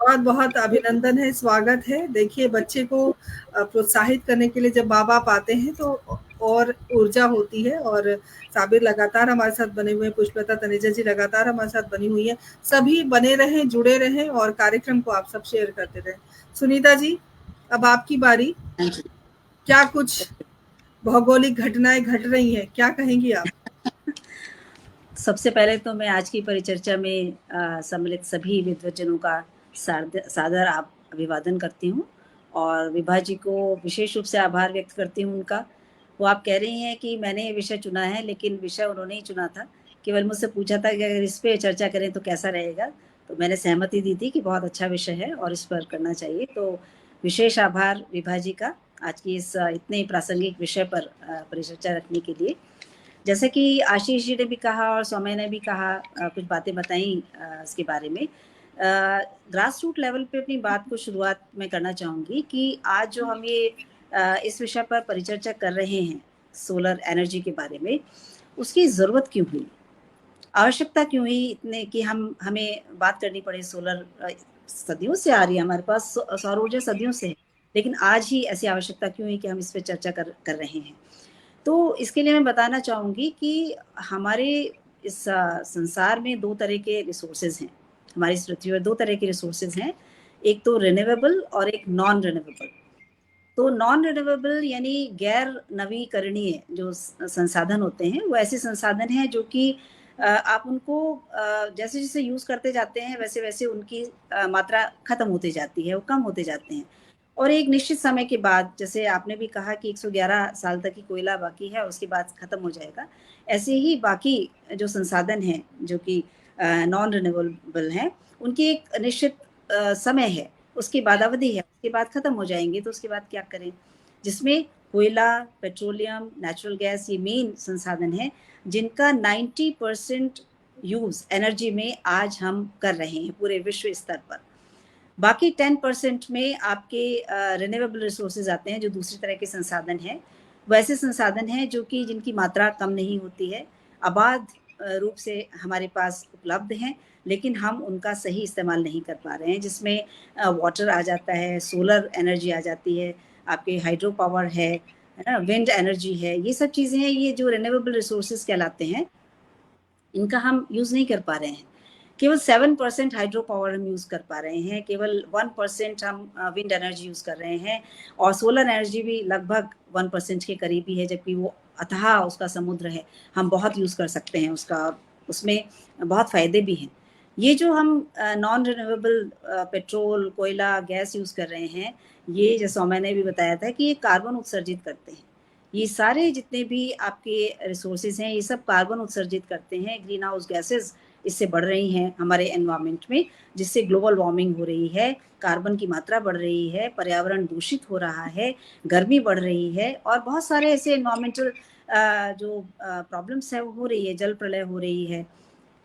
बहुत बहुत अभिनंदन है, स्वागत है। देखिए, बच्चे को प्रोत्साहित करने के लिए जब माँ बाप आते हैं तो और ऊर्जा होती है। और साबिर लगातार हमारे साथ बने हुए हैं, पुष्पलता तनेजा जी लगातार हमारे साथ बनी हुई है। सभी बने रहें, जुड़े रहें और कार्यक्रम को आप सब शेयर करते रहें। सुनीता जी, अब आपकी बारी। क्या कुछ भौगोलिक घटनाएं घट रही हैं, क्या कहेंगी आप? सबसे पहले तो मैं आज की परिचर्चा में सम्मिलित सभी विद्वजनों का सादर अभिवादन करती हूँ, और विभा जी को विशेष रूप से आभार व्यक्त करती हूँ उनका। वो आप कह रही हैं कि मैंने ये विषय चुना है, लेकिन विषय उन्होंने ही चुना था। केवल मुझसे पूछा था कि अगर इस पे चर्चा करें तो कैसा रहेगा, तो मैंने सहमति दी थी कि बहुत अच्छा विषय है और इस पर करना चाहिए। तो विशेष आभार विभा जी का आज की इस इतने प्रासंगिक विषय पर परिचर्चा रखने के लिए। जैसे कि आशीष जी ने भी कहा और सौम्या ने भी कहा, कुछ बातें बताई इसके बारे में। ग्रास रूट लेवल पे अपनी बात को शुरुआत में करना चाहूँगी कि आज जो हम ये इस विषय पर परिचर्चा कर रहे हैं सोलर एनर्जी के बारे में, उसकी ज़रूरत क्यों हुई, आवश्यकता क्यों हुई इतने कि हमें बात करनी पड़े। सोलर सदियों से आ रही है हमारे पास, सौर ऊर्जा सदियों से है, लेकिन आज ही ऐसी आवश्यकता क्यों हुई कि हम इस पर चर्चा कर रहे हैं। तो इसके लिए मैं बताना चाहूँगी कि हमारे इस संसार में 2 तरह के रिसोर्सेज हैं। हमारी इस पृथ्वी पर 2 तरह के रिसोर्सेज हैं, एक तो रिन्यूएबल और एक नॉन रिन्यूएबल। तो नॉन रिन्यूएबल यानी गैर नवीकरणीय जो संसाधन होते हैं, वो ऐसे संसाधन हैं जो कि आप उनको जैसे जैसे यूज़ करते जाते हैं वैसे वैसे उनकी मात्रा खत्म होती जाती है, वो कम होते जाते हैं। और एक निश्चित समय के बाद, जैसे आपने भी कहा कि 111 साल तक ही कोयला बाकी है, उसके बाद खत्म हो जाएगा, ऐसे ही बाकी जो संसाधन हैं जो कि नॉन रिन्यूएबल हैं, उनकी एक निश्चित समय है, उसकी बादावधि है, उसके बाद खत्म हो जाएंगे। तो उसके बाद क्या करें, जिसमें कोयला, पेट्रोलियम, नेचुरल गैस ये मेन संसाधन है जिनका 90% यूज़ एनर्जी में आज हम कर रहे हैं पूरे विश्व स्तर पर। बाकी 10% में आपके रिन्यूएबल रिसोर्सेज आते हैं जो दूसरी तरह के संसाधन हैं। वैसे संसाधन हैं जो कि जिनकी मात्रा कम नहीं होती है, आबाद रूप से हमारे पास उपलब्ध हैं, लेकिन हम उनका सही इस्तेमाल नहीं कर पा रहे हैं, जिसमें वाटर आ जाता है, सोलर एनर्जी आ जाती है, आपके हाइड्रो पावर है ना, विंड एनर्जी है, ये सब चीज़ें हैं, ये जो रिन्यूएबल रिसोर्सेज कहलाते हैं, इनका हम यूज़ नहीं कर पा रहे हैं। केवल 7% हाइड्रो पावर हम यूज़ कर पा रहे हैं, केवल 1% हम विंड एनर्जी यूज़ कर रहे हैं, और सोलर एनर्जी भी लगभग 1% के करीब ही है, जबकि वो अथाह उसका समुद्र है, हम बहुत यूज़ कर सकते हैं उसका, उसमें बहुत फ़ायदे भी हैं। ये जो हम नॉन रिन्यूएबल पेट्रोल, कोयला, गैस यूज़ कर रहे हैं, ये जैसे सौम्या ने भी बताया था कि ये कार्बन उत्सर्जित करते हैं। ये सारे जितने भी आपके रिसोर्सेज हैं, ये सब कार्बन उत्सर्जित करते हैं, ग्रीन हाउस गैसेज इससे बढ़ रही हैं हमारे एनवायरनमेंट में, जिससे ग्लोबल वार्मिंग हो रही है, कार्बन की मात्रा बढ़ रही है, पर्यावरण दूषित हो रहा है, गर्मी बढ़ रही है और बहुत सारे ऐसे एनवायरमेंटल जो प्रॉब्लम्स है वो हो रही है, जल प्रलय हो रही है,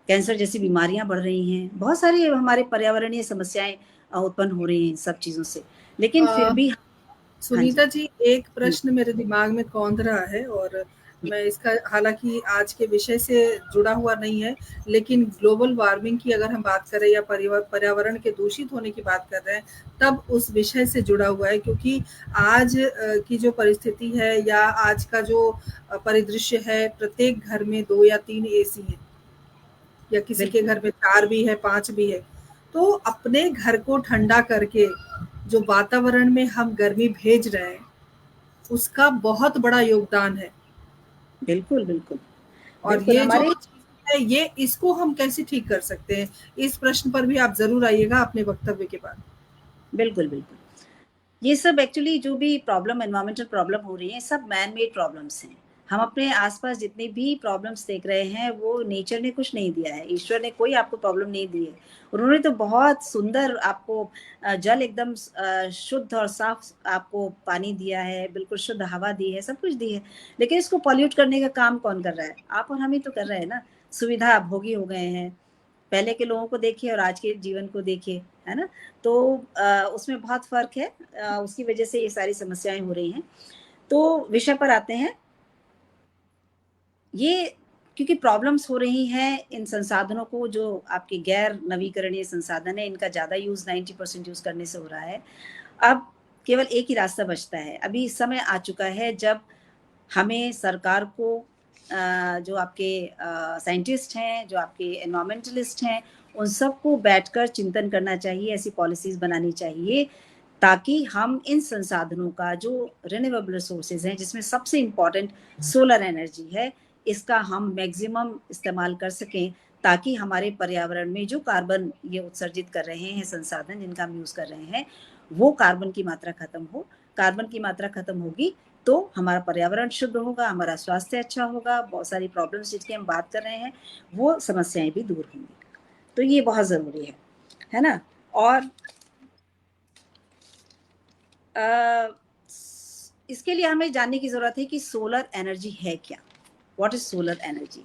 कैंसर जैसी बीमारियां बढ़ रही हैं, बहुत सारी हमारे पर्यावरणीय समस्याएं उत्पन्न हो रही हैं इन सब चीज़ों से। लेकिन फिर भी सुनीता जी, एक प्रश्न मेरे दिमाग में कौंध रहा है और मैं इसका, हालांकि आज के विषय से जुड़ा हुआ नहीं है, लेकिन ग्लोबल वार्मिंग की अगर हम बात करें या पर्यावरण के दूषित होने की बात कर रहे हैं, तब उस विषय से जुड़ा हुआ है, क्योंकि आज की जो परिस्थिति है या आज का जो परिदृश्य है, प्रत्येक घर में 2 या 3 एसी है या किसी के घर में 4 भी है, 5 भी है। तो अपने घर को ठंडा करके जो वातावरण में हम गर्मी भेज रहे हैं, उसका बहुत बड़ा योगदान है। बिल्कुल बिल्कुल। और बिल्कुल, ये जो चीज़ है, ये इसको हम कैसे ठीक कर सकते हैं? इस प्रश्न पर भी आप जरूर आइएगा अपने वक्तव्य के बाद। बिल्कुल बिल्कुल। ये सब एक्चुअली जो भी प्रॉब्लम, एनवायरमेंटल प्रॉब्लम हो रही है, सब मैन मेड प्रॉब्लम्स हैं। हम अपने आसपास जितने भी प्रॉब्लम्स देख रहे हैं, वो नेचर ने कुछ नहीं दिया है, ईश्वर ने कोई आपको प्रॉब्लम नहीं दी है। उन्होंने तो बहुत सुंदर आपको जल एकदम शुद्ध और साफ आपको पानी दिया है, बिल्कुल शुद्ध हवा दी है, सब कुछ दी है। लेकिन इसको पॉल्यूट करने का काम कौन कर रहा है? आप और हम ही तो कर रहे हैं ना। सुविधा भोगी हो गए हैं, पहले के लोगों को देखिए और आज के जीवन को देखिए, है ना। तो उसमें बहुत फर्क है, उसकी वजह से ये सारी समस्याएं हो रही हैं। तो विषय पर आते हैं। ये क्योंकि प्रॉब्लम्स हो रही हैं, इन संसाधनों को, जो आपके गैर नवीकरणीय संसाधन है, इनका ज़्यादा यूज़ 90% यूज़ करने से हो रहा है। अब केवल एक ही रास्ता बचता है। अभी समय आ चुका है जब हमें सरकार को, जो आपके साइंटिस्ट हैं, जो आपके एनवायरमेंटलिस्ट हैं, उन सबको बैठकर चिंतन करना चाहिए, ऐसी पॉलिसीज बनानी चाहिए ताकि हम इन संसाधनों का, जो रिन्यूएबल रिसोर्सेज हैं, जिसमें सबसे इम्पॉर्टेंट सोलर एनर्जी है, इसका हम मैक्सिमम इस्तेमाल कर सकें, ताकि हमारे पर्यावरण में जो कार्बन ये उत्सर्जित कर रहे हैं संसाधन जिनका हम यूज़ कर रहे हैं, वो कार्बन की मात्रा खत्म हो। कार्बन की मात्रा खत्म होगी तो हमारा पर्यावरण शुद्ध होगा, हमारा स्वास्थ्य अच्छा होगा, बहुत सारी प्रॉब्लम्स जिसकी हम बात कर रहे हैं वो समस्याएं भी दूर होंगी। तो ये बहुत ज़रूरी है ना। और इसके लिए हमें जानने की ज़रूरत है कि सोलर एनर्जी है क्या, व्हाट इज सोलर एनर्जी,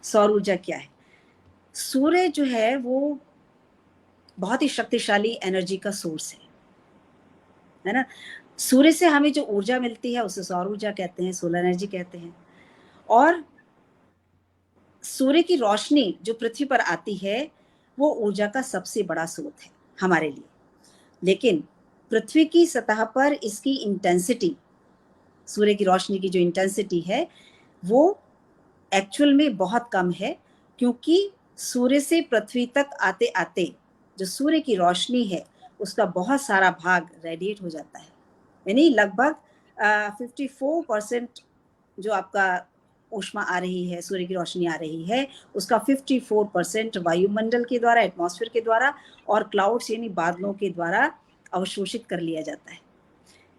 सौर ऊर्जा क्या है। सूर्य जो है वो बहुत ही शक्तिशाली एनर्जी का सोर्स है ना। सूर्य से हमें जो ऊर्जा मिलती है उसे सौर ऊर्जा कहते हैं, सोलर एनर्जी कहते हैं। और सूर्य की रोशनी जो पृथ्वी पर आती है वो ऊर्जा का सबसे बड़ा स्रोत है हमारे लिए। लेकिन पृथ्वी की सतह पर इसकी इंटेंसिटी, सूर्य की रोशनी की जो इंटेंसिटी है वो एक्चुअल में बहुत कम है, क्योंकि सूर्य से पृथ्वी तक आते आते जो सूर्य की रोशनी है उसका बहुत सारा भाग रेडिएट हो जाता है। यानी लगभग 54% जो आपका ऊष्मा आ रही है, सूर्य की रोशनी आ रही है, उसका 54% वायुमंडल के द्वारा, एटमॉस्फेयर के द्वारा और क्लाउड्स यानी बादलों के द्वारा अवशोषित कर लिया जाता है।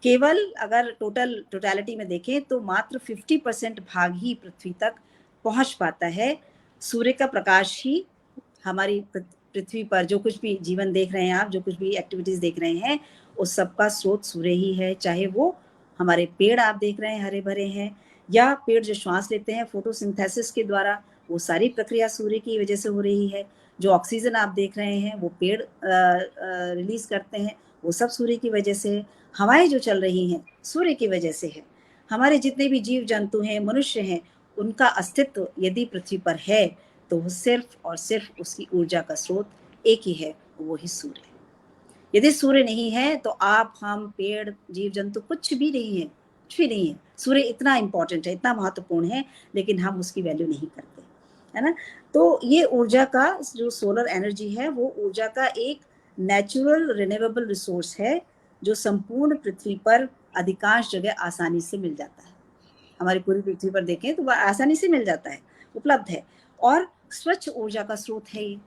केवल अगर टोटलिटी में देखें तो मात्र 50% भाग ही पृथ्वी तक पहुंच पाता है। सूर्य का प्रकाश ही हमारी पृथ्वी पर जो कुछ भी जीवन देख रहे हैं आप, जो कुछ भी एक्टिविटीज देख रहे हैं, उस सब का स्रोत सूर्य ही है। चाहे वो हमारे पेड़ आप देख रहे हैं हरे भरे हैं, या पेड़ जो श्वास लेते हैं फोटोसिंथेसिस के द्वारा, वो सारी प्रक्रिया सूर्य की वजह से हो रही है। जो ऑक्सीजन आप देख रहे हैं वो पेड़ रिलीज करते हैं, वो सब सूर्य की वजह से है। हवाएं जो चल रही हैं सूर्य की वजह से है। हमारे जितने भी जीव जंतु हैं, मनुष्य हैं, उनका अस्तित्व यदि पृथ्वी पर है तो वो सिर्फ और सिर्फ उसकी ऊर्जा का स्रोत एक ही है, वो ही सूर्य है। यदि सूर्य नहीं है तो आप, हम, पेड़, जीव जंतु कुछ भी नहीं है, कुछ भी नहीं है। सूर्य इतना इंपॉर्टेंट है, इतना महत्वपूर्ण है, लेकिन हम उसकी वैल्यू नहीं करते, है ना। तो ये ऊर्जा का जो सोलर एनर्जी है वो ऊर्जा का एक नेचुरल रिन्यूएबल रिसोर्स है जो संपूर्ण पृथ्वी पर अधिकांश जगह आसानी से मिल जाता है। हमारी पूरी पृथ्वी पर देखें तो वह आसानी से मिल जाता है, उपलब्ध है। और स्वच्छ ऊर्जा का स्रोत है ये।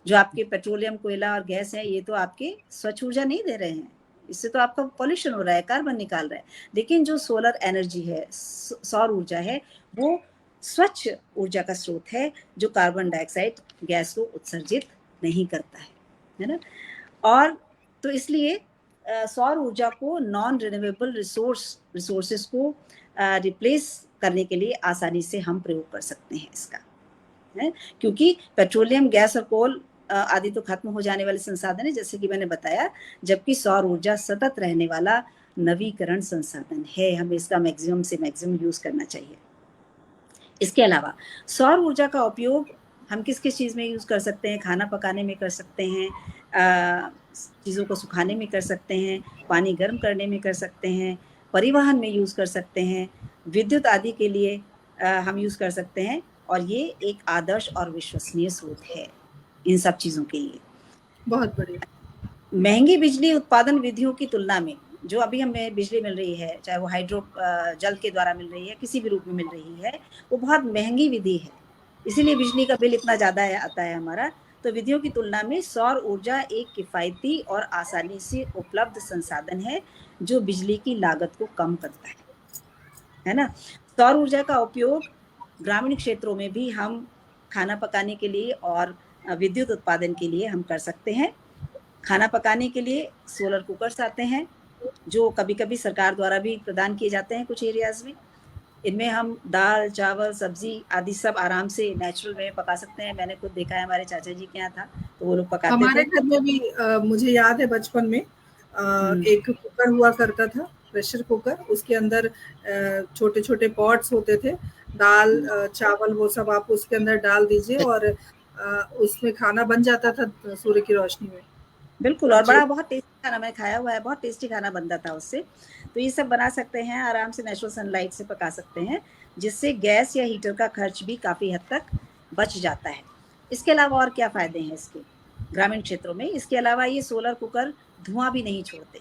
जो आपके पेट्रोलियम, कोयला और गैस है, ये तो आपके स्वच्छ ऊर्जा नहीं दे रहे हैं, इससे तो आपका पॉल्यूशन हो रहा है, कार्बन निकाल रहा है। लेकिन जो सोलर एनर्जी है, सौर ऊर्जा है, वो स्वच्छ ऊर्जा का स्रोत है जो कार्बन डाइऑक्साइड गैस को उत्सर्जित नहीं करता है ना। और तो इसलिए सौर ऊर्जा को नॉन रिन्यूएबल रिसोर्सेज को रिप्लेस करने के लिए आसानी से हम प्रयोग कर सकते हैं इसका, है, क्योंकि पेट्रोलियम, गैस और कोल आदि तो खत्म हो जाने वाले संसाधन है जैसे कि मैंने बताया, जबकि सौर ऊर्जा सतत रहने वाला नवीकरण संसाधन है। हमें इसका मैक्सिमम से मैक्सिमम यूज करना चाहिए। इसके अलावा सौर ऊर्जा का उपयोग हम किस किस चीज़ में यूज़ कर सकते हैं? खाना पकाने में कर सकते हैं, चीज़ों को सुखाने में कर सकते हैं, पानी गर्म करने में कर सकते हैं, परिवहन में यूज़ कर सकते हैं, विद्युत आदि के लिए हम यूज़ कर सकते हैं। और ये एक आदर्श और विश्वसनीय स्रोत है इन सब चीज़ों के लिए। बहुत बढ़िया। महंगी बिजली उत्पादन विधियों की तुलना में जो अभी हमें बिजली मिल रही है, चाहे वो हाइड्रो जल के द्वारा मिल रही है, किसी भी रूप में मिल रही है, वो बहुत महंगी विधि है, इसीलिए बिजली का बिल इतना ज़्यादा आता है हमारा। तो विधियों की तुलना में सौर ऊर्जा एक किफ़ायती और आसानी से उपलब्ध संसाधन है जो बिजली की लागत को कम करता है ना। सौर ऊर्जा का उपयोग ग्रामीण क्षेत्रों में भी हम खाना पकाने के लिए और विद्युत उत्पादन के लिए हम कर सकते हैं। खाना पकाने के लिए सोलर कुकर्स आते हैं जो कभी कभी सरकार द्वारा भी प्रदान किए जाते हैं कुछ एरियाज में। इनमें हम दाल, चावल, सब्जी आदि सब आराम से नेचुरल वे में पका सकते हैं। मैंने खुद देखा है, हमारे चाचा जी के यहाँ था तो वो लोग पकाते थे। हमारे घर में भी मुझे याद है बचपन में एक कुकर हुआ करता था, प्रेशर कुकर। उसके अंदर छोटे छोटे पॉट्स होते थे, दाल, चावल वो सब आप उसके अंदर डाल दीजिए और उसमें खाना बन जाता था सूर्य की रोशनी में। बिल्कुल, और बड़ा बहुत टेस्टी खाना मैंने खाया हुआ है, बहुत टेस्टी खाना बनता था उससे। तो ये सब बना सकते हैं, आराम से नेचुरल सनलाइट से पका सकते हैं, जिससे गैस या हीटर का खर्च भी काफ़ी हद तक बच जाता है। इसके अलावा और क्या फ़ायदे हैं इसके ग्रामीण क्षेत्रों में? इसके अलावा ये सोलर कुकर धुआं भी नहीं छोड़ते।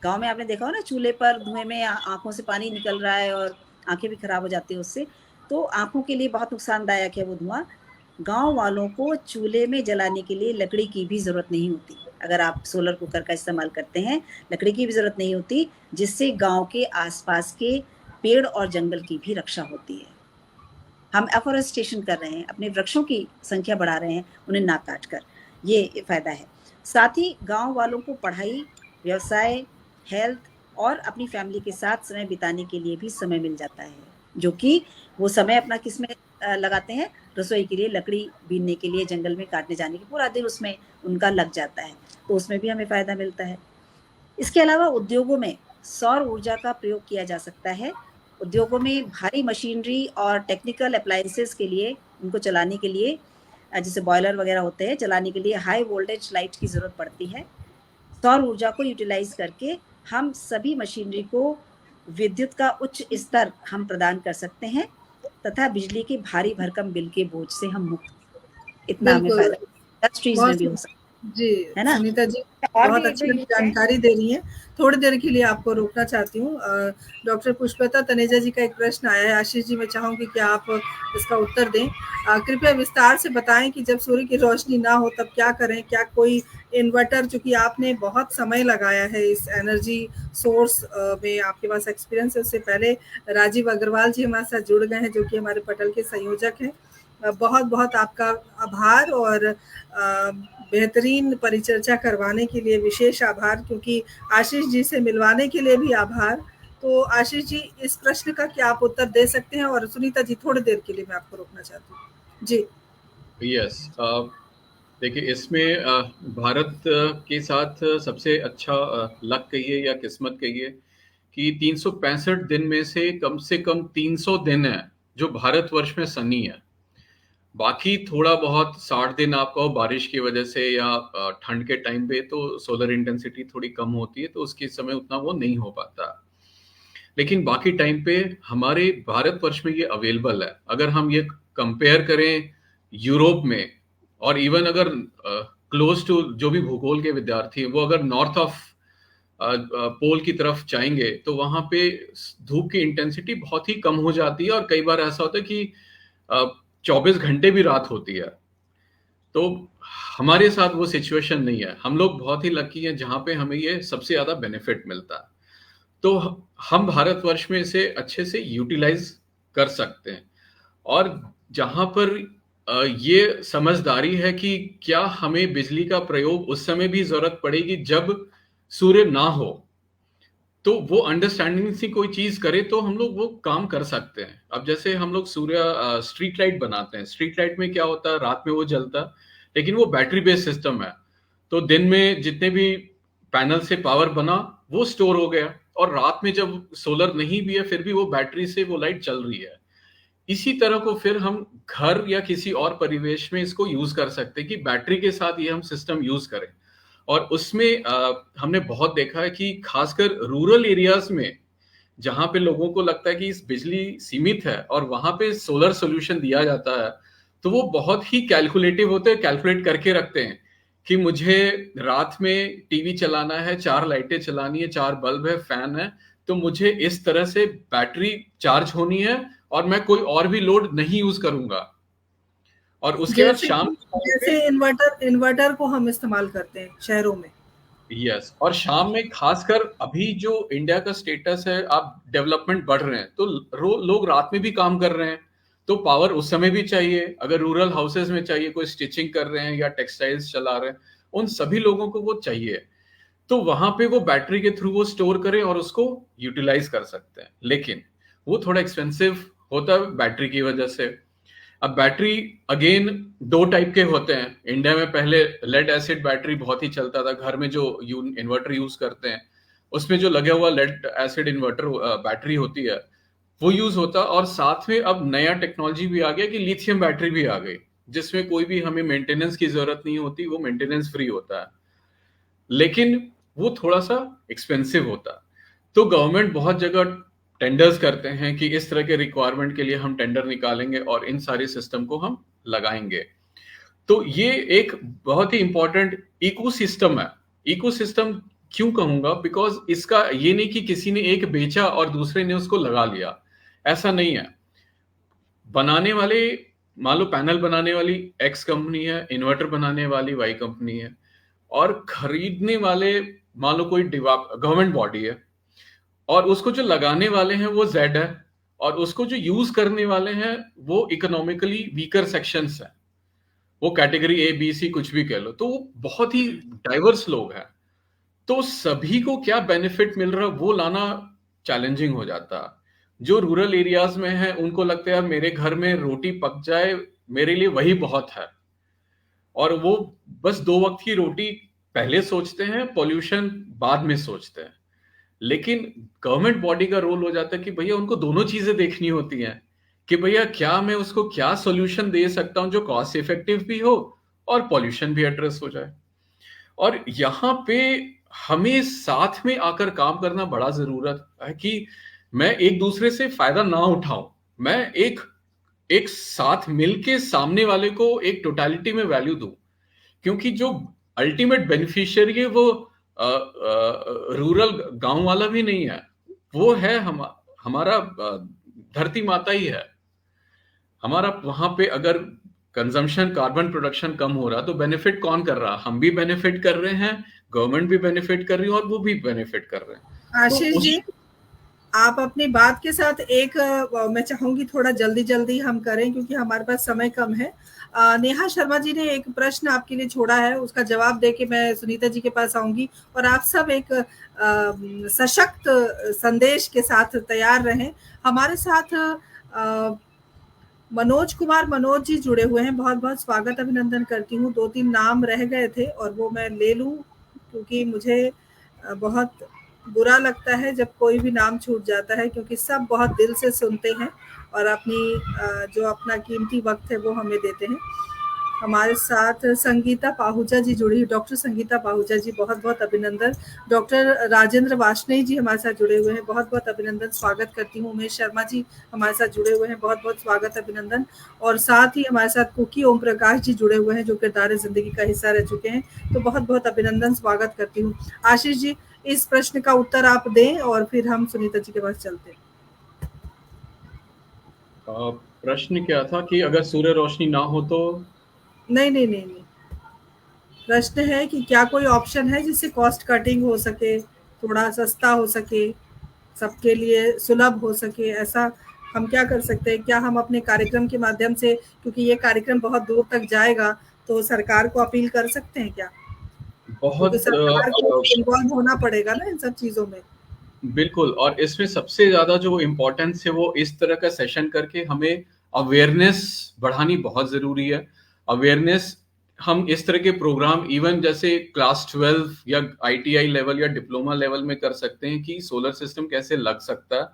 गाँव में आपने देखा हो ना, चूल्हे पर धुएं में आँखों से पानी निकल रहा है और आँखें भी खराब हो जाती है उससे, तो आँखों के लिए बहुत नुकसानदायक है वो धुआं। गाँव वालों को चूल्हे में जलाने के लिए लकड़ी की भी ज़रूरत नहीं होती। अगर आप सोलर कुकर का इस्तेमाल करते हैं, लकड़ी की भी ज़रूरत नहीं होती, जिससे गाँव के आसपास के पेड़ और जंगल की भी रक्षा होती है। हम एफॉरेस्टेशन कर रहे हैं, अपने वृक्षों की संख्या बढ़ा रहे हैं, उन्हें ना काट कर, ये फ़ायदा है। साथ ही गाँव वालों को पढ़ाई, व्यवसाय, हेल्थ और अपनी फैमिली के साथ समय बिताने के लिए भी समय मिल जाता है, जो कि वो समय अपना किस में लगाते हैं? रसोई के लिए, लकड़ी बीनने के लिए, जंगल में काटने जाने के पूरा दिन उसमें उनका लग जाता है, तो उसमें भी हमें फ़ायदा मिलता है। इसके अलावा उद्योगों में सौर ऊर्जा का प्रयोग किया जा सकता है। उद्योगों में भारी मशीनरी और टेक्निकल अप्लायंसेस के लिए, उनको चलाने के लिए, जैसे बॉयलर वगैरह होते हैं, चलाने के लिए हाई वोल्टेज लाइट की ज़रूरत पड़ती है। सौर ऊर्जा को यूटिलाइज करके हम सभी मशीनरी को विद्युत का उच्च स्तर हम प्रदान कर सकते हैं तथा बिजली के भारी भरकम बिल के बोझ से हम मुक्त। इतना हमें फायदा इंडस्ट्रीज में भी हो सकता जी, है ना। सुनीता जी बहुत अच्छी जानकारी दे रही हैं। थोड़ी देर के लिए आपको रोकना चाहती हूँ। डॉक्टर पुष्पलता तनेजा जी का एक प्रश्न आया है। आशीष जी, मैं चाहूंगी कि आप इसका उत्तर दें। कृपया विस्तार से बताएं कि जब सूर्य की रोशनी ना हो तब क्या करें? क्या कोई इन्वर्टर, चूंकि आपने बहुत समय लगाया है इस एनर्जी सोर्स में, आपके पास एक्सपीरियंस है, उससे पहले राजीव अग्रवाल जी हमारे साथ जुड़ गए हैं जो कि हमारे पटल के संयोजक हैं। बहुत बहुत आपका आभार और बेहतरीन परिचर्चा करवाने के लिए विशेष आभार, क्योंकि आशीष जी से मिलवाने के लिए भी आभार। तो आशीष जी, इस प्रश्न का क्या आप उत्तर दे सकते हैं? और सुनीता जी, थोड़ी देर के लिए मैं आपको रोकना चाहती हूँ। जी यस, देखिए, इसमें भारत के साथ सबसे अच्छा लक कहिए या किस्मत कहिए कि 365 दिन में से कम 300 दिन है जो भारतवर्ष में सनी है। बाकी थोड़ा बहुत 60 दिन आपको बारिश की वजह से या ठंड के टाइम पे तो सोलर इंटेंसिटी थोड़ी कम होती है, तो उसके समय उतना वो नहीं हो पाता। लेकिन बाकी टाइम पे हमारे भारतवर्ष में ये अवेलेबल है। अगर हम ये कंपेयर करें यूरोप में, और इवन अगर क्लोज टू जो भी भूगोल के विद्यार्थी हैं, वो अगर नॉर्थ ऑफ पोल की तरफ जाएंगे तो वहां पे धूप की इंटेंसिटी बहुत ही कम हो जाती है, और कई बार ऐसा होता है कि 24 घंटे भी रात होती है। तो हमारे साथ वो सिचुएशन नहीं है। हम लोग बहुत ही लकी हैं जहां पे हमें ये सबसे ज्यादा बेनिफिट मिलता है। तो हम भारतवर्ष में इसे अच्छे से यूटिलाइज कर सकते हैं। और जहां पर ये समझदारी है कि क्या हमें बिजली का प्रयोग उस समय भी जरूरत पड़ेगी जब सूर्य ना हो, तो वो अंडरस्टैंडिंग से कोई चीज करे तो हम लोग वो काम कर सकते हैं। अब जैसे हम लोग स्ट्रीट लाइट बनाते हैं, स्ट्रीट लाइट में क्या होता है, रात में वो जलता है, लेकिन वो बैटरी बेस्ड सिस्टम है, तो दिन में जितने भी पैनल से पावर बना वो स्टोर हो गया, और रात में जब सोलर नहीं भी है फिर भी वो बैटरी से वो लाइट चल रही है। इसी तरह को फिर हम घर या किसी और परिवेश में इसको यूज कर सकते हैं कि बैटरी के साथ ये हम सिस्टम यूज करें। और उसमें हमने बहुत देखा है कि खासकर रूरल एरियाज में जहां पे लोगों को लगता है कि इस बिजली सीमित है और वहां पे सोलर सोल्यूशन दिया जाता है, तो वो बहुत ही कैलकुलेटिव होते हैं, कैलकुलेट करके रखते हैं कि मुझे रात में टीवी चलाना है, 4 लाइटें चलानी है, 4 बल्ब है, फैन है, तो मुझे इस तरह से बैटरी चार्ज होनी है और मैं कोई और भी लोड नहीं यूज करूंगा। और उसके बाद शाम जैसे इन्वर्टर को हम इस्तेमाल करते हैं शहरों में। यस, और शाम में खासकर अभी जो इंडिया का स्टेटस है, आप डेवलपमेंट बढ़ रहे हैं तो लोग रात में भी काम कर रहे हैं, तो पावर उस समय भी चाहिए। अगर रूरल हाउसेस में चाहिए, कोई स्टिचिंग कर रहे हैं या टेक्सटाइल्स चला रहे हैं, उन सभी लोगों को वो चाहिए, तो वहां पे वो बैटरी के थ्रू वो स्टोर करें और उसको यूटिलाइज कर सकते हैं। लेकिन वो थोड़ा एक्सपेंसिव होता है बैटरी की वजह से। अब बैटरी अगेन 2 टाइप के होते हैं। इंडिया में पहले लेड एसिड बैटरी बहुत ही चलता था, घर में जो इन्वर्टर यूज करते हैं उसमें जो लगे हुआ लेड एसिड इन्वर्टर बैटरी होती है वो यूज होता, और साथ में अब नया टेक्नोलॉजी भी आ गया कि लिथियम बैटरी भी आ गई, जिसमें कोई भी हमें मेंटेनेंस की जरूरत नहीं होती, वो मेंटेनेंस फ्री होता है, लेकिन वो थोड़ा सा एक्सपेंसिव होता है। तो गवर्नमेंट बहुत जगह टेंडर्स करते हैं कि इस तरह के रिक्वायरमेंट के लिए हम टेंडर निकालेंगे और इन सारे सिस्टम को हम लगाएंगे। तो ये एक बहुत ही इंपॉर्टेंट इकोसिस्टम है। इकोसिस्टम क्यों कहूंगा, बिकॉज इसका ये नहीं कि किसी ने एक बेचा और दूसरे ने उसको लगा लिया, ऐसा नहीं है। बनाने वाले, मान लो पैनल बनाने वाली एक्स कंपनी है, इन्वर्टर बनाने वाली वाई कंपनी है, और खरीदने वाले मान लो कोई गवर्नमेंट बॉडी है, और उसको जो लगाने वाले हैं वो जेड है, और उसको जो यूज करने वाले हैं वो इकोनॉमिकली वीकर सेक्शंस है, वो कैटेगरी ए बी सी कुछ भी कह लो, तो वो बहुत ही डाइवर्स लोग हैं। तो सभी को क्या बेनिफिट मिल रहा है वो लाना चैलेंजिंग हो जाता। जो रूरल एरियाज में है उनको लगता है मेरे घर में रोटी पक जाए मेरे लिए वही बहुत है, और वो बस 2 वक्त की रोटी पहले सोचते हैं, पॉल्यूशन बाद में सोचते हैं। लेकिन गवर्नमेंट बॉडी का रोल हो जाता है कि भैया उनको दोनों चीजें देखनी होती हैं, कि भैया क्या मैं उसको क्या सॉल्यूशन दे सकता हूं जो कॉस्ट इफेक्टिव भी हो और पॉल्यूशन भी एड्रेस हो जाए। और यहाँ पे हमें साथ में आकर काम करना बड़ा जरूरत है कि मैं एक दूसरे से फायदा ना उठाऊं, मैं एक साथ मिलके सामने वाले को एक टोटलिटी में वैल्यू दूं, क्योंकि जो अल्टीमेट बेनिफिशियरी है वो रूरल गांव वाला भी नहीं है, वो है हमारा धरती माता ही है हमारा। वहां पे अगर कंजम्पशन, कार्बन प्रोडक्शन कम हो रहा तो बेनिफिट कौन कर रहा? हम भी बेनिफिट कर रहे हैं, गवर्नमेंट भी बेनिफिट कर रही है और वो भी बेनिफिट कर रहे हैं। आशीष जी, आप अपनी बात के साथ एक मैं चाहूंगी थोड़ा जल्दी हम करें क्योंकि हमारे पास समय कम है। नेहा शर्मा जी ने एक प्रश्न आपके लिए छोड़ा है, उसका जवाब देके मैं सुनीता जी के पास आऊंगी, और आप सब एक सशक्त संदेश के साथ तैयार रहें। हमारे साथ मनोज जी जुड़े हुए हैं, बहुत बहुत स्वागत अभिनंदन करती हूँ। 2-3 नाम रह गए थे और वो मैं ले लूं क्योंकि मुझे बहुत बुरा लगता है जब कोई भी नाम छूट जाता है, क्योंकि सब बहुत दिल से सुनते हैं और अपनी जो अपना कीमती वक्त है वो हमें देते हैं। हमारे साथ संगीता पाहुजा जी जुड़ी, डॉक्टर संगीता पाहुजा जी, बहुत बहुत अभिनंदन। डॉक्टर राजेंद्र वार्ष्णेय जी हमारे साथ जुड़े हुए हैं, बहुत बहुत अभिनंदन, स्वागत करती हूँ। उमेश शर्मा जी हमारे साथ जुड़े हुए हैं, बहुत बहुत स्वागत अभिनंदन। और साथ ही हमारे साथ कुकी ओम प्रकाश जी जुड़े हुए हैं जो किरदार जिंदगी का हिस्सा रह चुके हैं, तो बहुत बहुत अभिनंदन, स्वागत करती हूँ। आशीष जी, इस प्रश्न का उत्तर आप दें और फिर हम सुनीता जी के पास चलते हैं। प्रश्न क्या था कि अगर सूर्य रोशनी ना हो तो? नहीं, प्रश्न है कि क्या कोई ऑप्शन है जिससे कॉस्ट कटिंग हो सके, थोड़ा सस्ता हो सके, सबके लिए सुलभ हो सके, ऐसा हम क्या कर सकते हैं? क्या हम अपने कार्यक्रम के माध्यम से, क्योंकि ये कार्यक्रम बहुत दूर तक जाएगा, तो सरकार को अपील कर सकते हैं क्या? क्योंकि बहुत सरकार को इन्वॉल्व होना पड़ेगा ना इन सब चीजों में। बिल्कुल, और इसमें सबसे ज़्यादा जो इम्पोर्टेंस है वो इस तरह का सेशन करके हमें अवेयरनेस बढ़ानी बहुत ज़रूरी है। अवेयरनेस हम इस तरह के प्रोग्राम इवन जैसे क्लास 12 या ITI लेवल या डिप्लोमा लेवल में कर सकते हैं कि सोलर सिस्टम कैसे लग सकता है।